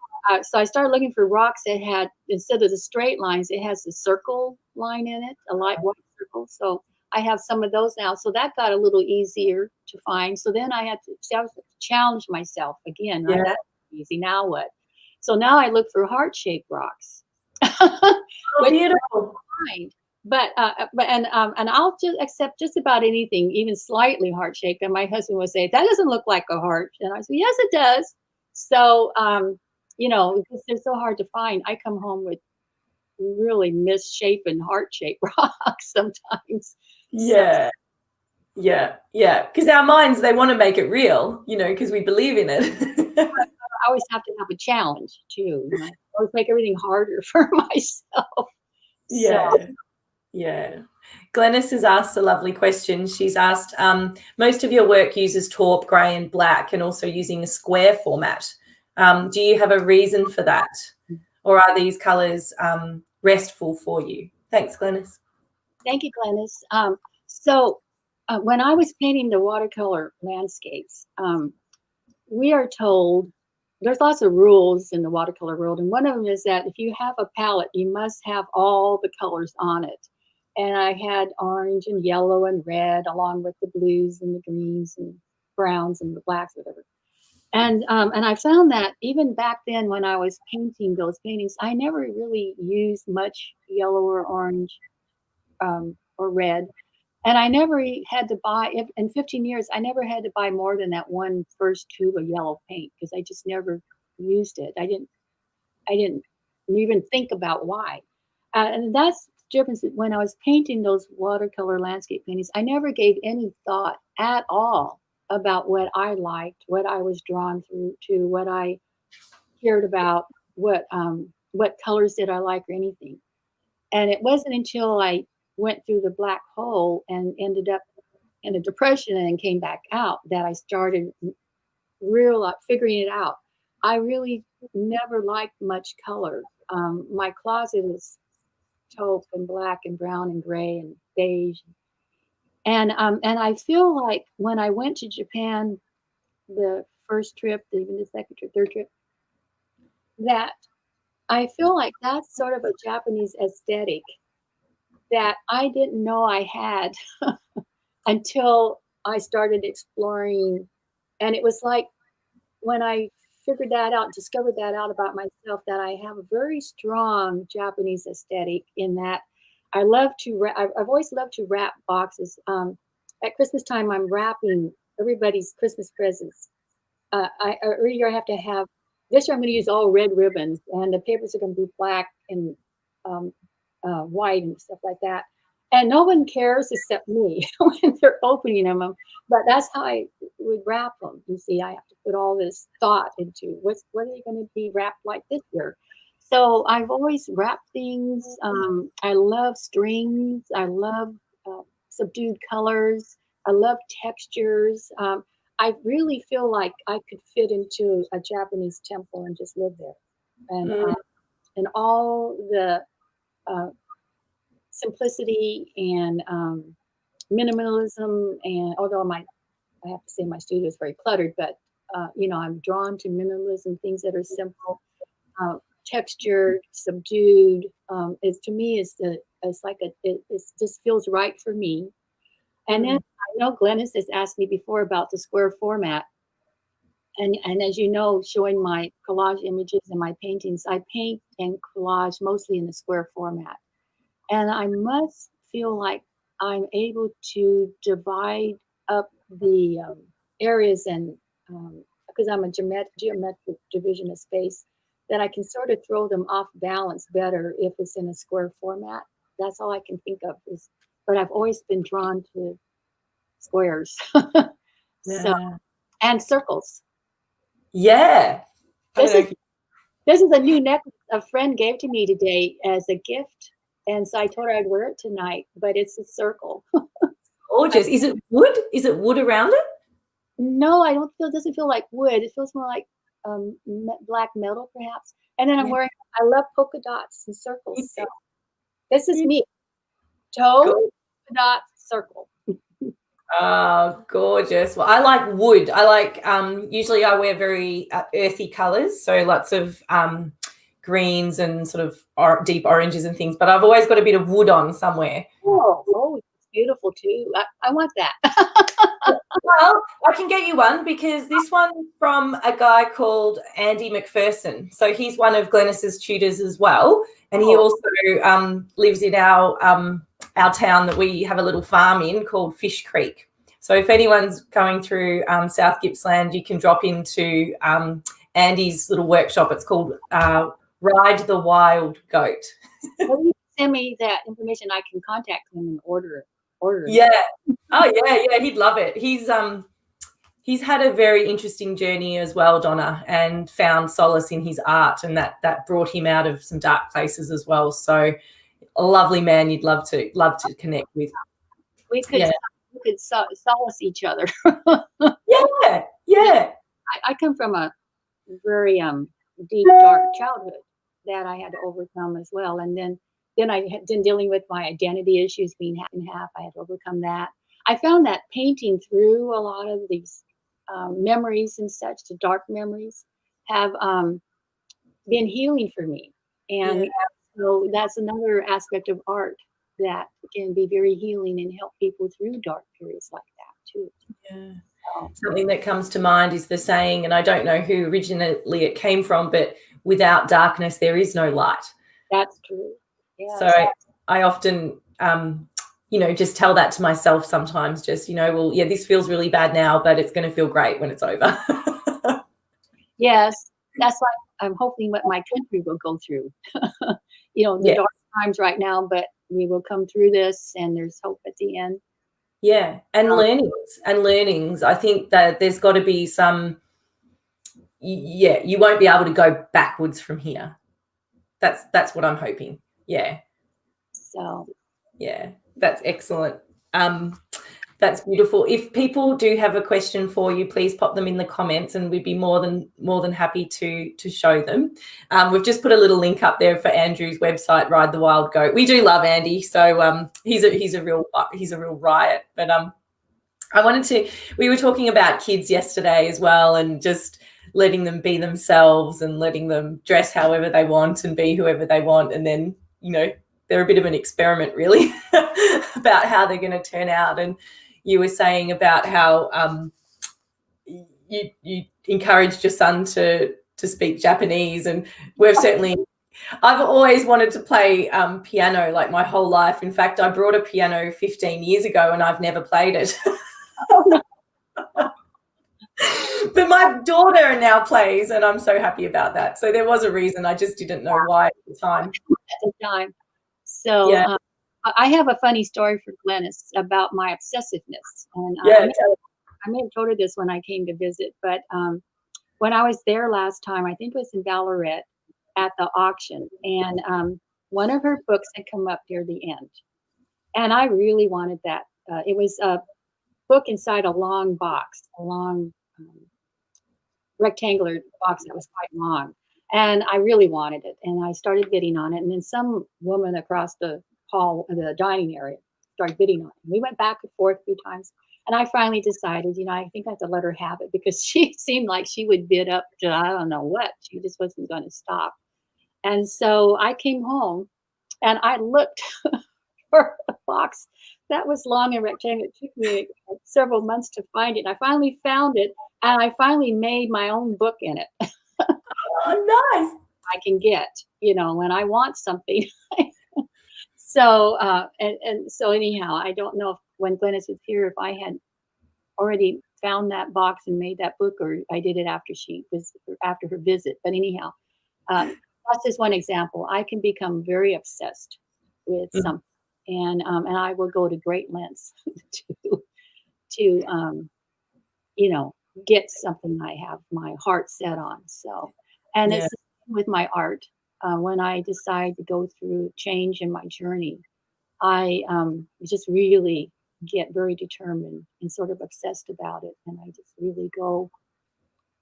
S2: so I started looking for rocks that had, instead of the straight lines, it has a circle line in it, a light white circle. So I have some of those now. So that got a little easier to find. So then I had to challenge myself again, right?
S1: Yeah.
S2: That's easy. Now what? So now I look for heart-shaped rocks.
S1: Oh, beautiful.
S2: But and I'll just accept just about anything, even slightly heart shaped. And my husband would say, "That doesn't look like a heart," and I said, "Yes, it does." So because they're so hard to find, I come home with really misshapen heart shaped rocks sometimes.
S1: Yeah. Because our minds, they want to make it real, because we believe in it.
S2: I always have to have a challenge too. I always make everything harder for myself.
S1: Yeah. Glennis has asked a lovely question. She's asked, most of your work uses taupe, grey and black, and also using a square format. Do you have a reason for that? Or are these colours restful for you? Thanks, Glennis.
S2: Thank you, Glennis. So when I was painting the watercolor landscapes, we are told there's lots of rules in the watercolor world, and one of them is that if you have a palette, you must have all the colors on it. And I had orange and yellow and red, along with the blues and the greens and browns and the blacks, whatever. And I found that even back then, when I was painting those paintings, I never really used much yellow or orange or red. And I never had to buy, in 15 years, I never had to buy more than that one first tube of yellow paint, because I just never used it. I didn't even think about why. And that's the difference. When I was painting those watercolor landscape paintings, I never gave any thought at all about what I liked, what I was drawn to, what I cared about, what colors did I like, or anything. And it wasn't until I went through the black hole and ended up in a depression and came back out that I started figuring it out. I really never liked much color. My closet is taupe and black and brown and gray and beige. And I feel like when I went to Japan, the first trip, even the second trip, third trip, that I feel like that's sort of a Japanese aesthetic that I didn't know I had until I started exploring. And it was like when I figured that out, discovered that out about myself, that I have a very strong Japanese aesthetic in that I love to, I've always loved to wrap boxes. At Christmas time, I'm wrapping everybody's Christmas presents. Every year I have to have, this year I'm going to use all red ribbons, and the papers are going to be black and um, white and stuff like that. And no one cares except me when they're opening them. But that's how I would wrap them. You see, I have to put all this thought into what are they going to be wrapped like this year. So I've always wrapped things. I love strings. I love subdued colors. I love textures. I really feel like I could fit into a Japanese temple and just live there. And all the simplicity and minimalism, and although I have to say my studio is very cluttered, but I'm drawn to minimalism, things that are simple, textured, subdued. To me it's like it just feels right for me. And then I know Glennis has asked me before about the square format. And as you know, showing my collage images and my paintings, I paint and collage mostly in the square format. And I must feel like I'm able to divide up the areas, and because I'm a geometric division of space, that I can sort of throw them off balance better if it's in a square format. That's all I can think of. But I've always been drawn to squares. So, and circles.
S3: Yeah.
S2: This is a new necklace a friend gave to me today as a gift. And so I told her I'd wear it tonight, but it's a circle.
S3: Gorgeous. Is it wood? Is it wood around it?
S2: No, it doesn't feel like wood. It feels more like black metal, perhaps. And then I love polka dots and circles. So this is me. Toe, polka dot, circle.
S3: Oh, gorgeous. Well, I like wood. I like, usually I wear very earthy colors. So lots of greens and sort of deep oranges and things, but I've always got a bit of wood on somewhere.
S2: Oh, it's beautiful too. I want that.
S3: Well, I can get you one, because this one's from a guy called Andy McPherson. So he's one of Glennis's tutors as well. And he also lives in our town that we have a little farm in called Fish Creek. So if anyone's going through South Gippsland, you can drop into Andy's little workshop. It's called Ride the Wild Goat.
S2: Well, you send me that information, I can contact him and order it.
S3: Yeah. Oh, yeah. He'd love it. He's had a very interesting journey as well, Donna, and found solace in his art, and that brought him out of some dark places as well. So a lovely man you'd love to connect with.
S2: We could solace each other.
S3: Yeah.
S2: I come from a very deep, dark childhood that I had to overcome as well. And then I had been dealing with my identity issues, being half and half. I had to overcome that. I found that painting through a lot of these memories and such, the dark memories, have been healing for me. And so that's another aspect of art that can be very healing and help people through dark periods like that too.
S3: Yeah. Something that comes to mind is the saying, and I don't know who originally it came from, but without darkness, there is no light.
S2: That's true. Yeah.
S3: So I often, just tell that to myself sometimes, just, this feels really bad now, but it's going to feel great when it's over.
S2: Yes. That's like I'm hoping what my country will go through. The dark times right now, but we will come through this, and there's hope at the end.
S3: Yeah, and learnings. I think that there's got to be some. Yeah, you won't be able to go backwards from here. That's what I'm hoping. Yeah.
S2: So.
S3: Yeah, that's excellent. That's beautiful. If people do have a question for you, please pop them in the comments, and we'd be more than happy to show them. We've just put a little link up there for Andrew's website, Ride the Wild Goat. We do love Andy, so he's a real riot. But we were talking about kids yesterday as well, and just letting them be themselves and letting them dress however they want and be whoever they want, and then they're a bit of an experiment, really, about how they're going to turn out. And you were saying about how you encouraged your son to speak Japanese, and I've always wanted to play piano like my whole life. In fact, I brought a piano 15 years ago and I've never played it. But my daughter now plays, and I'm so happy about that. So there was a reason. I just didn't know why at the time.
S2: So yeah. I have a funny story for Glennis about my obsessiveness. And I may have told her this when I came to visit, but when I was there last time, I think it was in Ballarat at the auction, and one of her books had come up near the end. And I really wanted that. It was a book inside a long box, a long rectangular box that was quite long. And I really wanted it. And I started bidding on it. And then some woman across the hall, the dining area, started bidding on it. We went back and forth a few times. And I finally decided, I think I have to let her have it, because she seemed like she would bid up to, I don't know what. She just wasn't going to stop. And so I came home and I looked for a box that was long and rectangular. It took me several months to find it. And I finally found it, and I finally made my own book in it.
S3: Oh, nice.
S2: I can get, when I want something. So, and so anyhow, I don't know if when Glennis was here, if I had already found that box and made that book, or I did it after her visit. But anyhow, that's just one example. I can become very obsessed with something, and I will go to great lengths to get something I have my heart set on. So, and it's with my art. When I decide to go through change in my journey, I just really get very determined and sort of obsessed about it, and I just really go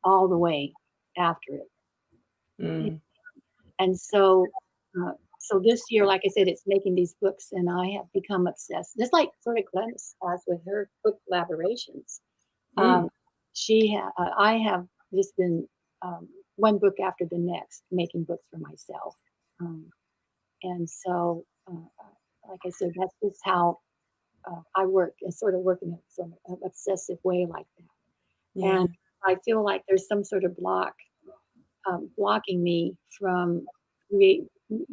S2: all the way after it. And so this year, like I said, it's making these books, and I have become obsessed. Just like sort of Glennis has with her book collaborations. I have just been one book after the next, making books for myself. And so, like I said, that's just how I work, and sort of work in a sort of obsessive way like that. Yeah. And I feel like there's some sort of blocking me from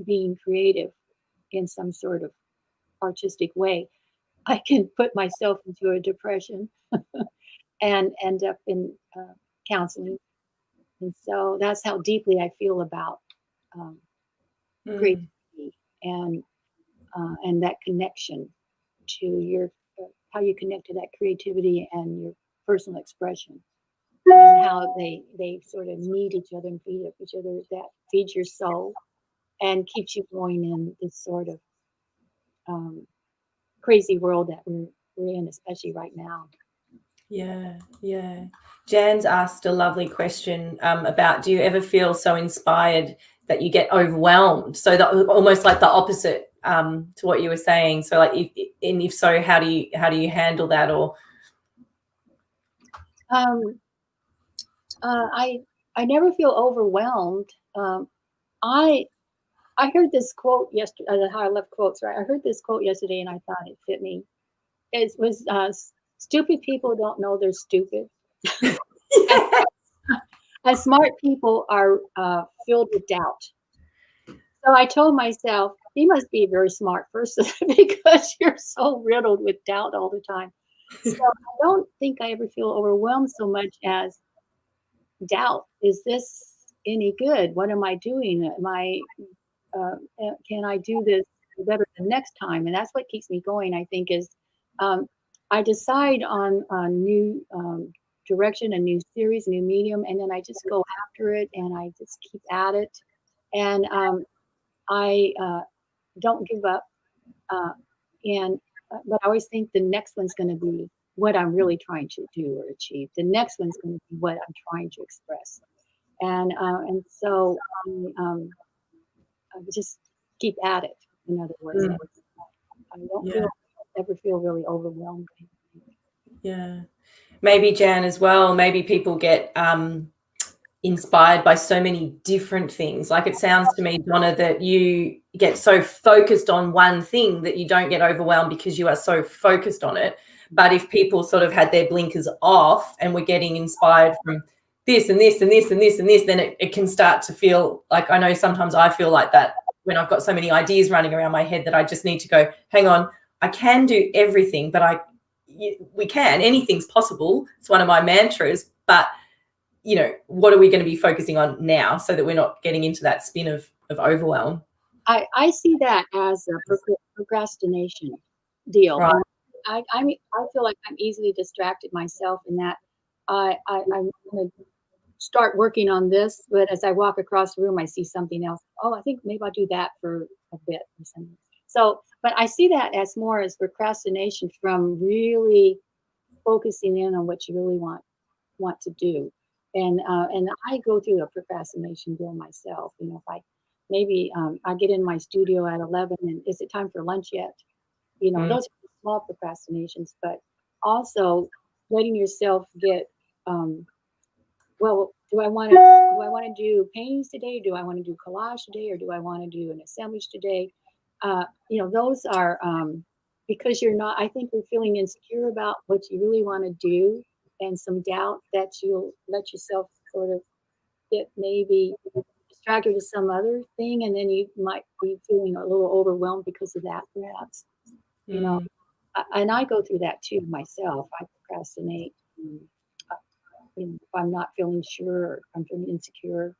S2: being creative in some sort of artistic way. I can put myself into a depression and end up in counseling. And so that's how deeply I feel about creativity and that connection to your how you connect to that creativity and your personal expression, and how they sort of need each other and feed up each other. That feeds your soul and keeps you going in this sort of crazy world that we're in, especially right now.
S3: Yeah. Jan's asked a lovely question about, do you ever feel so inspired that you get overwhelmed? So that almost like the opposite to what you were saying. So like, if so, how do you handle that? Or
S2: I never feel overwhelmed. I heard this quote yesterday. How I love quotes, right? I heard this quote yesterday, and I thought it fit me. It was stupid people don't know they're stupid. And smart people are filled with doubt. So I told myself, you must be a very smart person because you're so riddled with doubt all the time. So I don't think I ever feel overwhelmed so much as doubt. Is this any good? What am I doing? Can I do this better the next time? And that's what keeps me going, I think, is I decide on a new direction, a new series, a new medium, and then I just go after it, and I just keep at it. And I don't give up. And but I always think the next one's going to be what I'm really trying to do or achieve. The next one's going to be what I'm trying to express. And so I just keep at it. In other words, I don't ever feel really overwhelmed.
S3: Yeah. Maybe, Jan, as well, maybe people get inspired by so many different things. Like it sounds to me, Donna, that you get so focused on one thing that you don't get overwhelmed because you are so focused on it. But if people sort of had their blinkers off and were getting inspired from this and this and this and this and this, then it can start to feel like, I know sometimes I feel like that when I've got so many ideas running around my head that I just need to go, hang on, I can do everything, but we can, anything's possible. It's one of my mantras, but you know, what are we going to be focusing on now so that we're not getting into that spin of overwhelm?
S2: I see that as a procrastination deal.
S3: Right.
S2: I mean, I feel like I'm easily distracted myself in that I'm going to start working on this, but as I walk across the room, I see something else. Oh, I think maybe I'll do that for a bit or something. So, but I see that as more as procrastination from really focusing in on what you really want to do. And I go through a procrastination deal myself. You know, if I get in my studio at 11 and is it time for lunch yet? You know, those are small procrastinations, but also letting yourself get, well, do I want to do paintings today? Do I want to do collage today? Or do I want to do an assemblage today? You know, those are, because I think you're feeling insecure about what you really want to do and some doubt that you'll let yourself sort of get maybe distracted with some other thing. And then you might be feeling a little overwhelmed because of that, perhaps, you know. And I go through that too myself. I procrastinate. You know, if I'm not feeling sure, or I'm feeling insecure,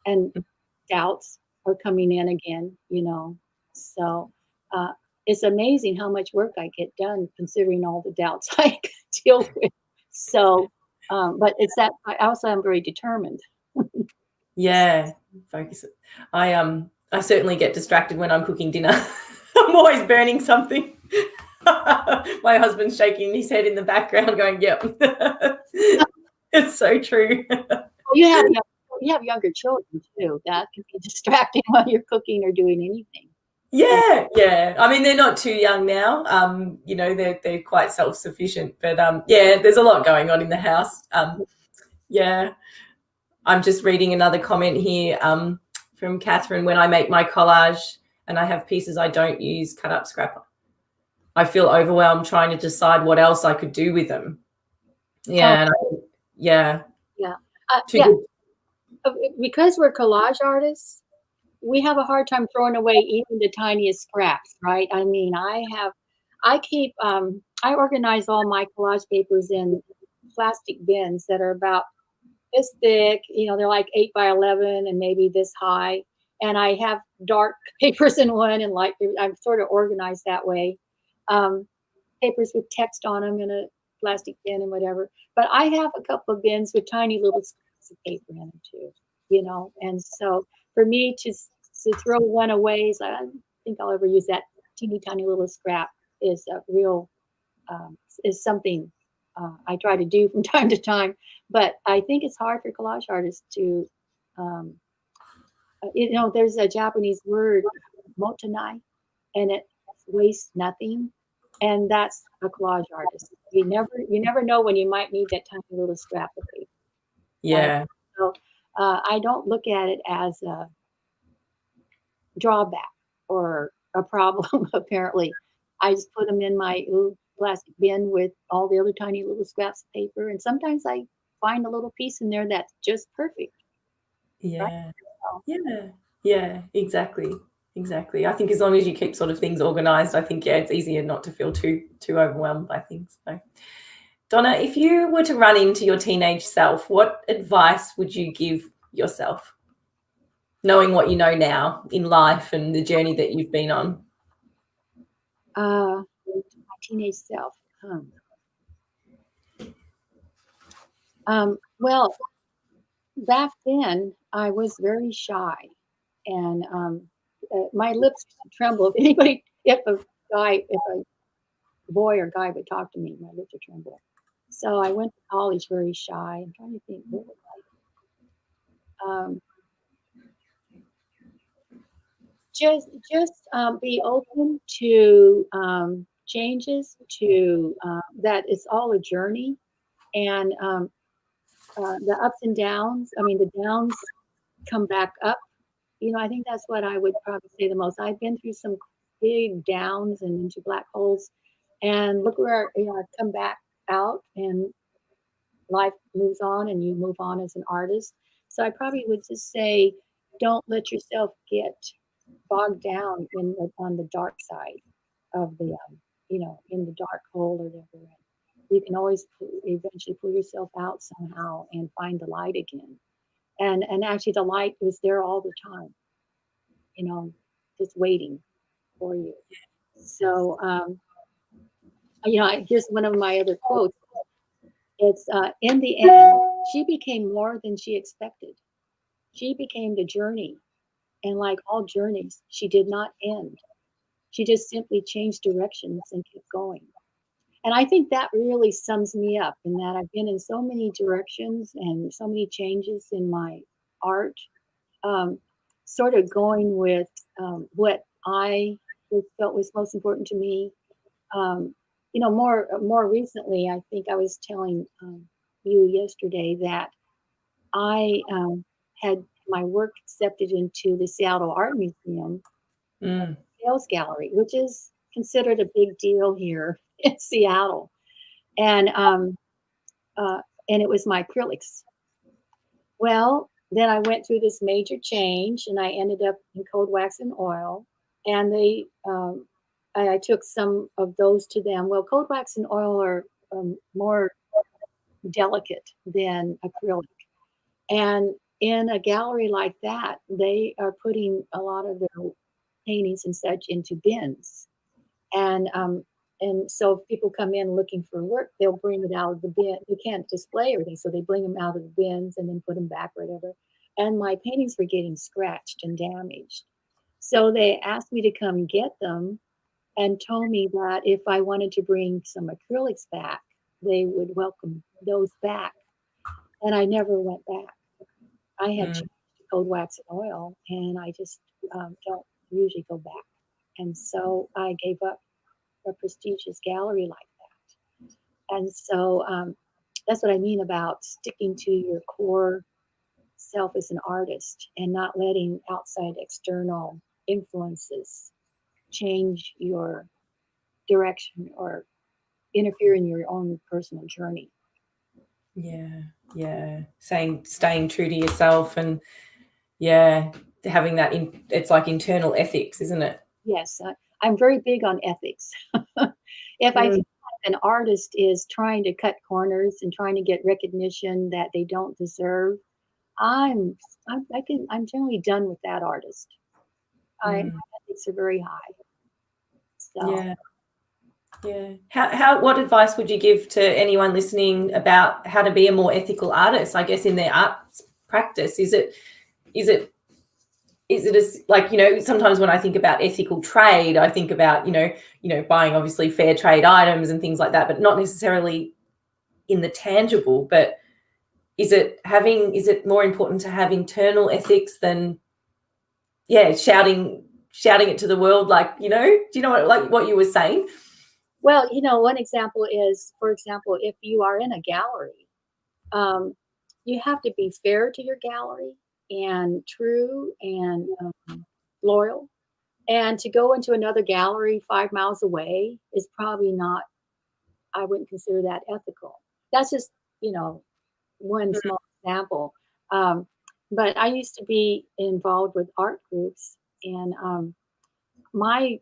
S2: and doubts are coming in again, you know. So it's amazing how much work I get done considering all the doubts I deal with. So, but it's that I also am very determined.
S3: Yeah, focus. I certainly get distracted when I'm cooking dinner. I'm always burning something. My husband's shaking his head in the background, going, "Yep." It's so true.
S2: You have younger children too. That can be distracting while you're cooking or doing anything.
S3: Yeah. I mean, they're not too young now. You know, they're quite self-sufficient, but yeah, there's a lot going on in the house. Yeah. I'm just reading another comment here from Catherine. When I make my collage and I have pieces I don't use, cut up, scrap, I feel overwhelmed trying to decide what else I could do with them. Yeah. Yeah.
S2: Because we're collage artists, we have a hard time throwing away even the tiniest scraps, right? I mean, I organize all my collage papers in plastic bins that are about this thick, you know, they're like 8 by 11 and maybe this high. And I have dark papers in one and light. I'm sort of organized that way. Papers with text on them in a plastic bin and whatever. But I have a couple of bins with tiny little scraps of paper in them too, you know. And so for me to throw one away, so I don't think I'll ever use that teeny tiny little scrap is a real, is something I try to do from time to time. But I think it's hard for collage artists to, you know, there's a Japanese word, motonai, and it wastes nothing. And that's a collage artist. You never know when you might need that tiny little scrap of paper.
S3: Yeah.
S2: So I don't look at it as a drawback or a problem. Apparently, I just put them in my little plastic bin with all the other tiny little scraps of paper, and sometimes I find a little piece in there that's just perfect.
S3: Yeah.
S2: Right?
S3: Yeah, exactly. I think as long as you keep sort of things organized, I think, yeah, it's easier not to feel too overwhelmed by things. So, Donna, if you were to run into your teenage self, what advice would you give yourself, knowing what you know now in life and the journey that you've been on?
S2: My teenage self. Well, back then I was very shy, and my lips tremble. If a boy or guy would talk to me, my lips would tremble. So I went to college very shy. I'm trying to think what was be open to changes, to that it's all a journey, and the ups and downs. I mean, the downs come back up. I think that's what I would probably say the most. I've been through some big downs and into black holes, and look where I've come back out, and life moves on, and you move on as an artist. So I probably would just say, don't let yourself get bogged down on the dark side of the, in the dark hole or whatever. You can always eventually pull yourself out somehow and find the light again. And actually, the light is there all the time, just waiting for you. So, here's one of my other quotes. It's in the end, she became more than she expected. She became the journey. And like all journeys, she did not end. She just simply changed directions and kept going. And I think that really sums me up, in that I've been in so many directions and so many changes in my art, sort of going with what I felt was most important to me. More recently, I think I was telling you yesterday that I had my work accepted into the Seattle Art Museum Sales Gallery, which is considered a big deal here in Seattle, and it was my acrylics. Well, then I went through this major change, and I ended up in cold wax and oil, and I took some of those to them. Well, cold wax and oil are more delicate than acrylic. And in a gallery like that, they are putting a lot of their paintings and such into bins. And so if people come in looking for work, they'll bring it out of the bin. They can't display everything, so they bring them out of the bins and then put them back or whatever. And my paintings were getting scratched and damaged. So they asked me to come get them, and told me that if I wanted to bring some acrylics back, they would welcome those back. And I never went back. I had changed to cold wax and oil, and I just don't usually go back. And so I gave up a prestigious gallery like that. And so that's what I mean about sticking to your core self as an artist and not letting outside external influences change your direction or interfere in your own personal journey.
S3: Yeah. Staying true to yourself, and having that it's like internal ethics, isn't it?
S2: Yes, I'm very big on ethics. If I feel like an artist is trying to cut corners and trying to get recognition that they don't deserve, I'm generally done with that artist. My ethics are very high. So
S3: What advice would you give to anyone listening about how to be a more ethical artist, I guess, in their arts practice? Is it as, like, sometimes when I think about ethical trade, I think about, buying obviously fair trade items and things like that, but not necessarily in the tangible. But is it more important to have internal ethics than shouting it to the world, like, do you know what you were saying?
S2: Well, one example is, for example, if you are in a gallery, you have to be fair to your gallery and true and loyal. And to go into another gallery 5 miles away is probably not, I wouldn't consider that ethical. That's just, one small example. But I used to be involved with art groups, and my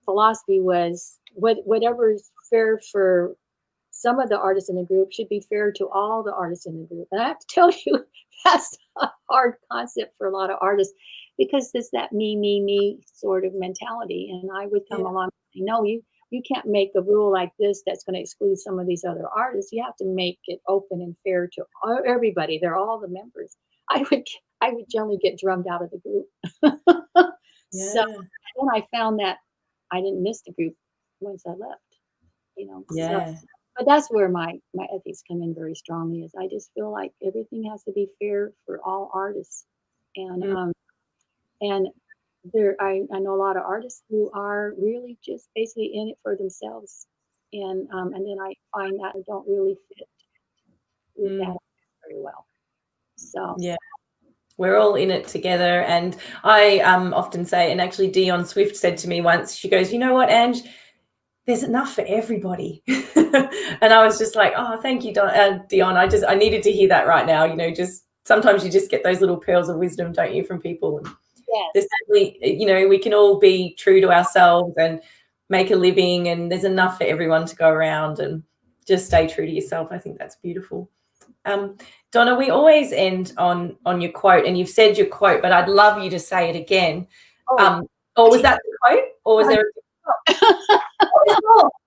S2: philosophy was whatever's fair for some of the artists in the group should be fair to all the artists in the group. And I have to tell you, that's a hard concept for a lot of artists, because it's that me sort of mentality. And I would come along and say, no, you can't make a rule like this that's going to exclude some of these other artists. You have to make it open and fair to everybody. They're all the members. I would generally get drummed out of the group. So then I found that I didn't miss the group once I left. you know.
S3: Yeah.
S2: So, but that's where my ethics come in very strongly. Is I just feel like everything has to be fair for all artists, and and I know a lot of artists who are really just basically in it for themselves, and then I find that I don't really fit with that very well. So
S3: Yeah. We're all in it together. And I often say, and actually Dion Swift said to me once, she goes, you know what, Ange, there's enough for everybody. And I was just like, oh, thank you, Dion. I needed to hear that right now. You know, just sometimes you just get those little pearls of wisdom, don't you, from people. And there's certainly, you know, we can all be true to ourselves and make a living, and there's enough for everyone to go around, and just stay true to yourself. I think that's beautiful. Donna, we always end on your quote, and you've said your quote, but I'd love you to say it again. Or was that the quote, or was there?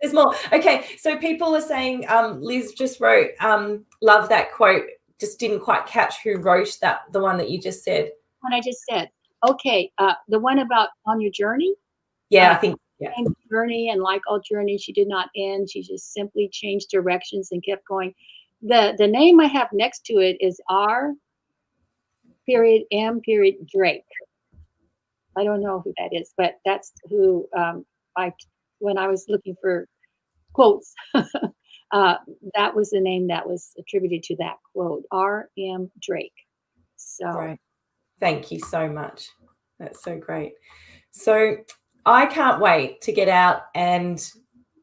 S3: There's more. Okay, so people are saying Liz just wrote, love that quote. Just didn't quite catch who wrote that. The one that you just said.
S2: What I just said. Okay, the one about on your journey.
S3: Yeah, I think. Yeah.
S2: Journey, and like all journeys, she did not end. She just simply changed directions and kept going. The name I have next to it is R. M. Drake. I don't know who that is, but that's who when I was looking for quotes, that was the name that was attributed to that quote, R. M. Drake. So,
S3: great. Thank you so much. That's so great. So I can't wait to get out and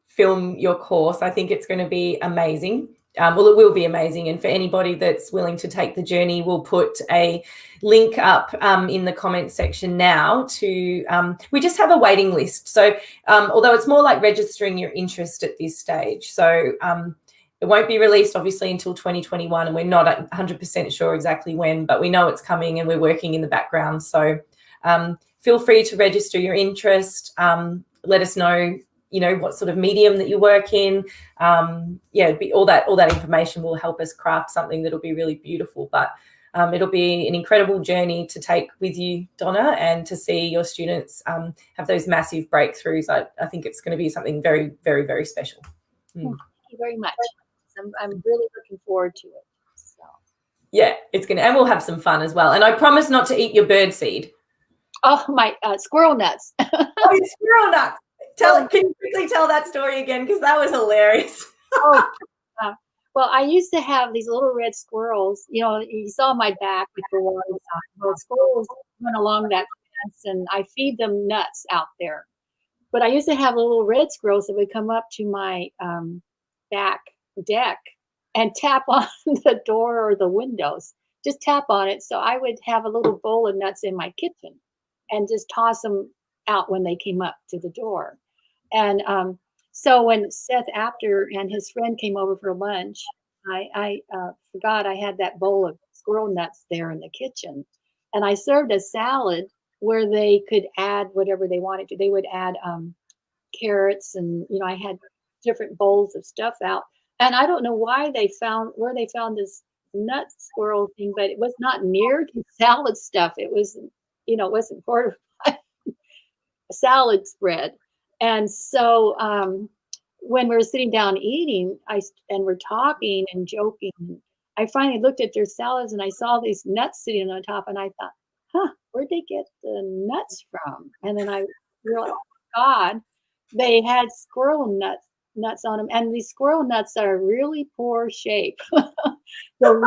S3: film your course. I think it's going to be amazing. Well, it will be amazing. And for anybody that's willing to take the journey, we'll put a link up in the comment section now to, we just have a waiting list. So although it's more like registering your interest at this stage. So it won't be released obviously until 2021, and we're not 100% sure exactly when, but we know it's coming and we're working in the background. So feel free to register your interest. Let us know, you know, what sort of medium that you work in. All that information will help us craft something that'll be really beautiful. But it'll be an incredible journey to take with you, Donna, and to see your students have those massive breakthroughs. I think it's going to be something very, very, very special.
S2: Thank you very much. I'm really looking forward to it. So.
S3: Yeah, it's going to, and we'll have some fun as well. And I promise not to eat your bird seed.
S2: Oh, my squirrel nuts.
S3: Oh, your squirrel nuts. Can you quickly tell that story again? Because that was hilarious.
S2: Well, I used to have these little red squirrels. You know, you saw my back before. Well, squirrels went along that fence, and I feed them nuts out there. But I used to have little red squirrels that would come up to my back deck and tap on the door or the windows. Just tap on it. So I would have a little bowl of nuts in my kitchen and just toss them out when they came up to the door. And so when Seth Apter and his friend came over for lunch, I forgot I had that bowl of squirrel nuts there in the kitchen. And I served a salad where they could add whatever they wanted to. They would add carrots, and, you know, I had different bowls of stuff out. And I don't know where they found this nut squirrel thing, but it was not near the salad stuff. It was, you know, it wasn't part of my salad spread. And so when we were sitting down eating, and we're talking and joking, I finally looked at their salads and I saw these nuts sitting on top, and I thought, where'd they get the nuts from? And then I realized, oh, God, they had squirrel nuts on them, and these squirrel nuts are really poor shape. They're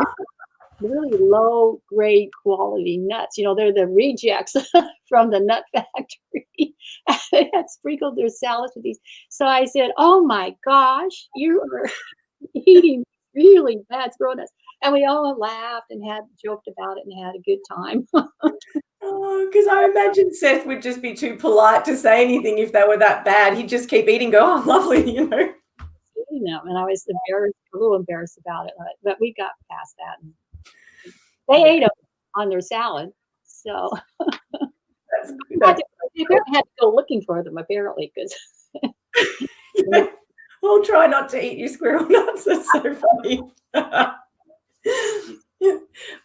S2: really low grade quality nuts. You know, they're the rejects from the nut factory. They had sprinkled their salads with these. So I said, oh my gosh, you are eating really bad squirrel nuts. And we all laughed and joked about it and had a good time.
S3: Because I imagine Seth would just be too polite to say anything if they were that bad. He'd just keep eating, go, oh, lovely, you know.
S2: Eating them, and I was a little embarrassed about it, but we got past that. And they ate them on their salad, so they had to go looking for them apparently, because.
S3: Yeah. I'll try not to eat your squirrel nuts. That's so funny. Yeah.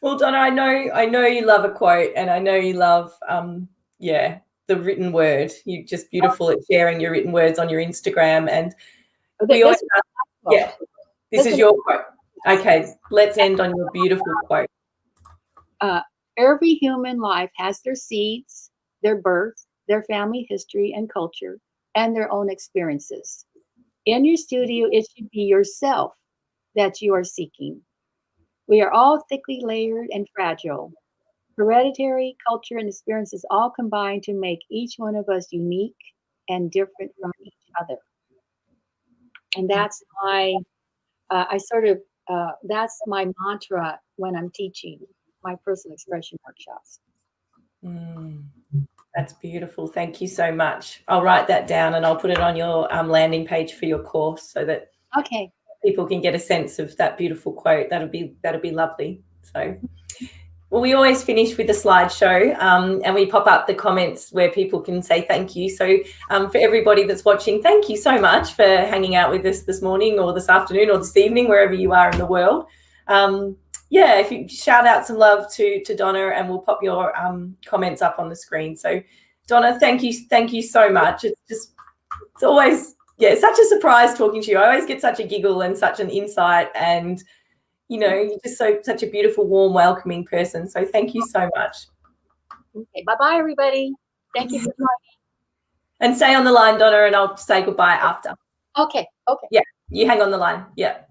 S3: Well, Donna, I know you love a quote, and I know you love the written word. You're just beautiful at sharing your written words on your Instagram, and We always yeah, this is your quote. Okay, let's end on your beautiful quote.
S2: Every human life has their seeds, their birth, their family history and culture, and their own experiences. In your studio, it should be yourself that you are seeking. We are all thickly layered and fragile. Hereditary, culture, and experiences all combine to make each one of us unique and different from each other. And that's my, that's my mantra when I'm teaching my personal expression workshops.
S3: That's beautiful. Thank you so much. I'll write that down and I'll put it on your landing page for your course so that people can get a sense of that beautiful quote. That'll be lovely. So, well, we always finish with a slideshow and we pop up the comments where people can say thank you. So for everybody that's watching, thank you so much for hanging out with us this morning or this afternoon or this evening, wherever you are in the world. Yeah, if you shout out some love to Donna, and we'll pop your comments up on the screen. So Donna, thank you so much. It's always, yeah, such a surprise talking to you. I always get such a giggle and such an insight, and you know, you're just such a beautiful, warm, welcoming person. So thank you so much.
S2: Okay, bye-bye, everybody. Thank you for joining.
S3: And stay on the line, Donna, and I'll say goodbye after.
S2: Okay.
S3: Yeah, you hang on the line. Yeah.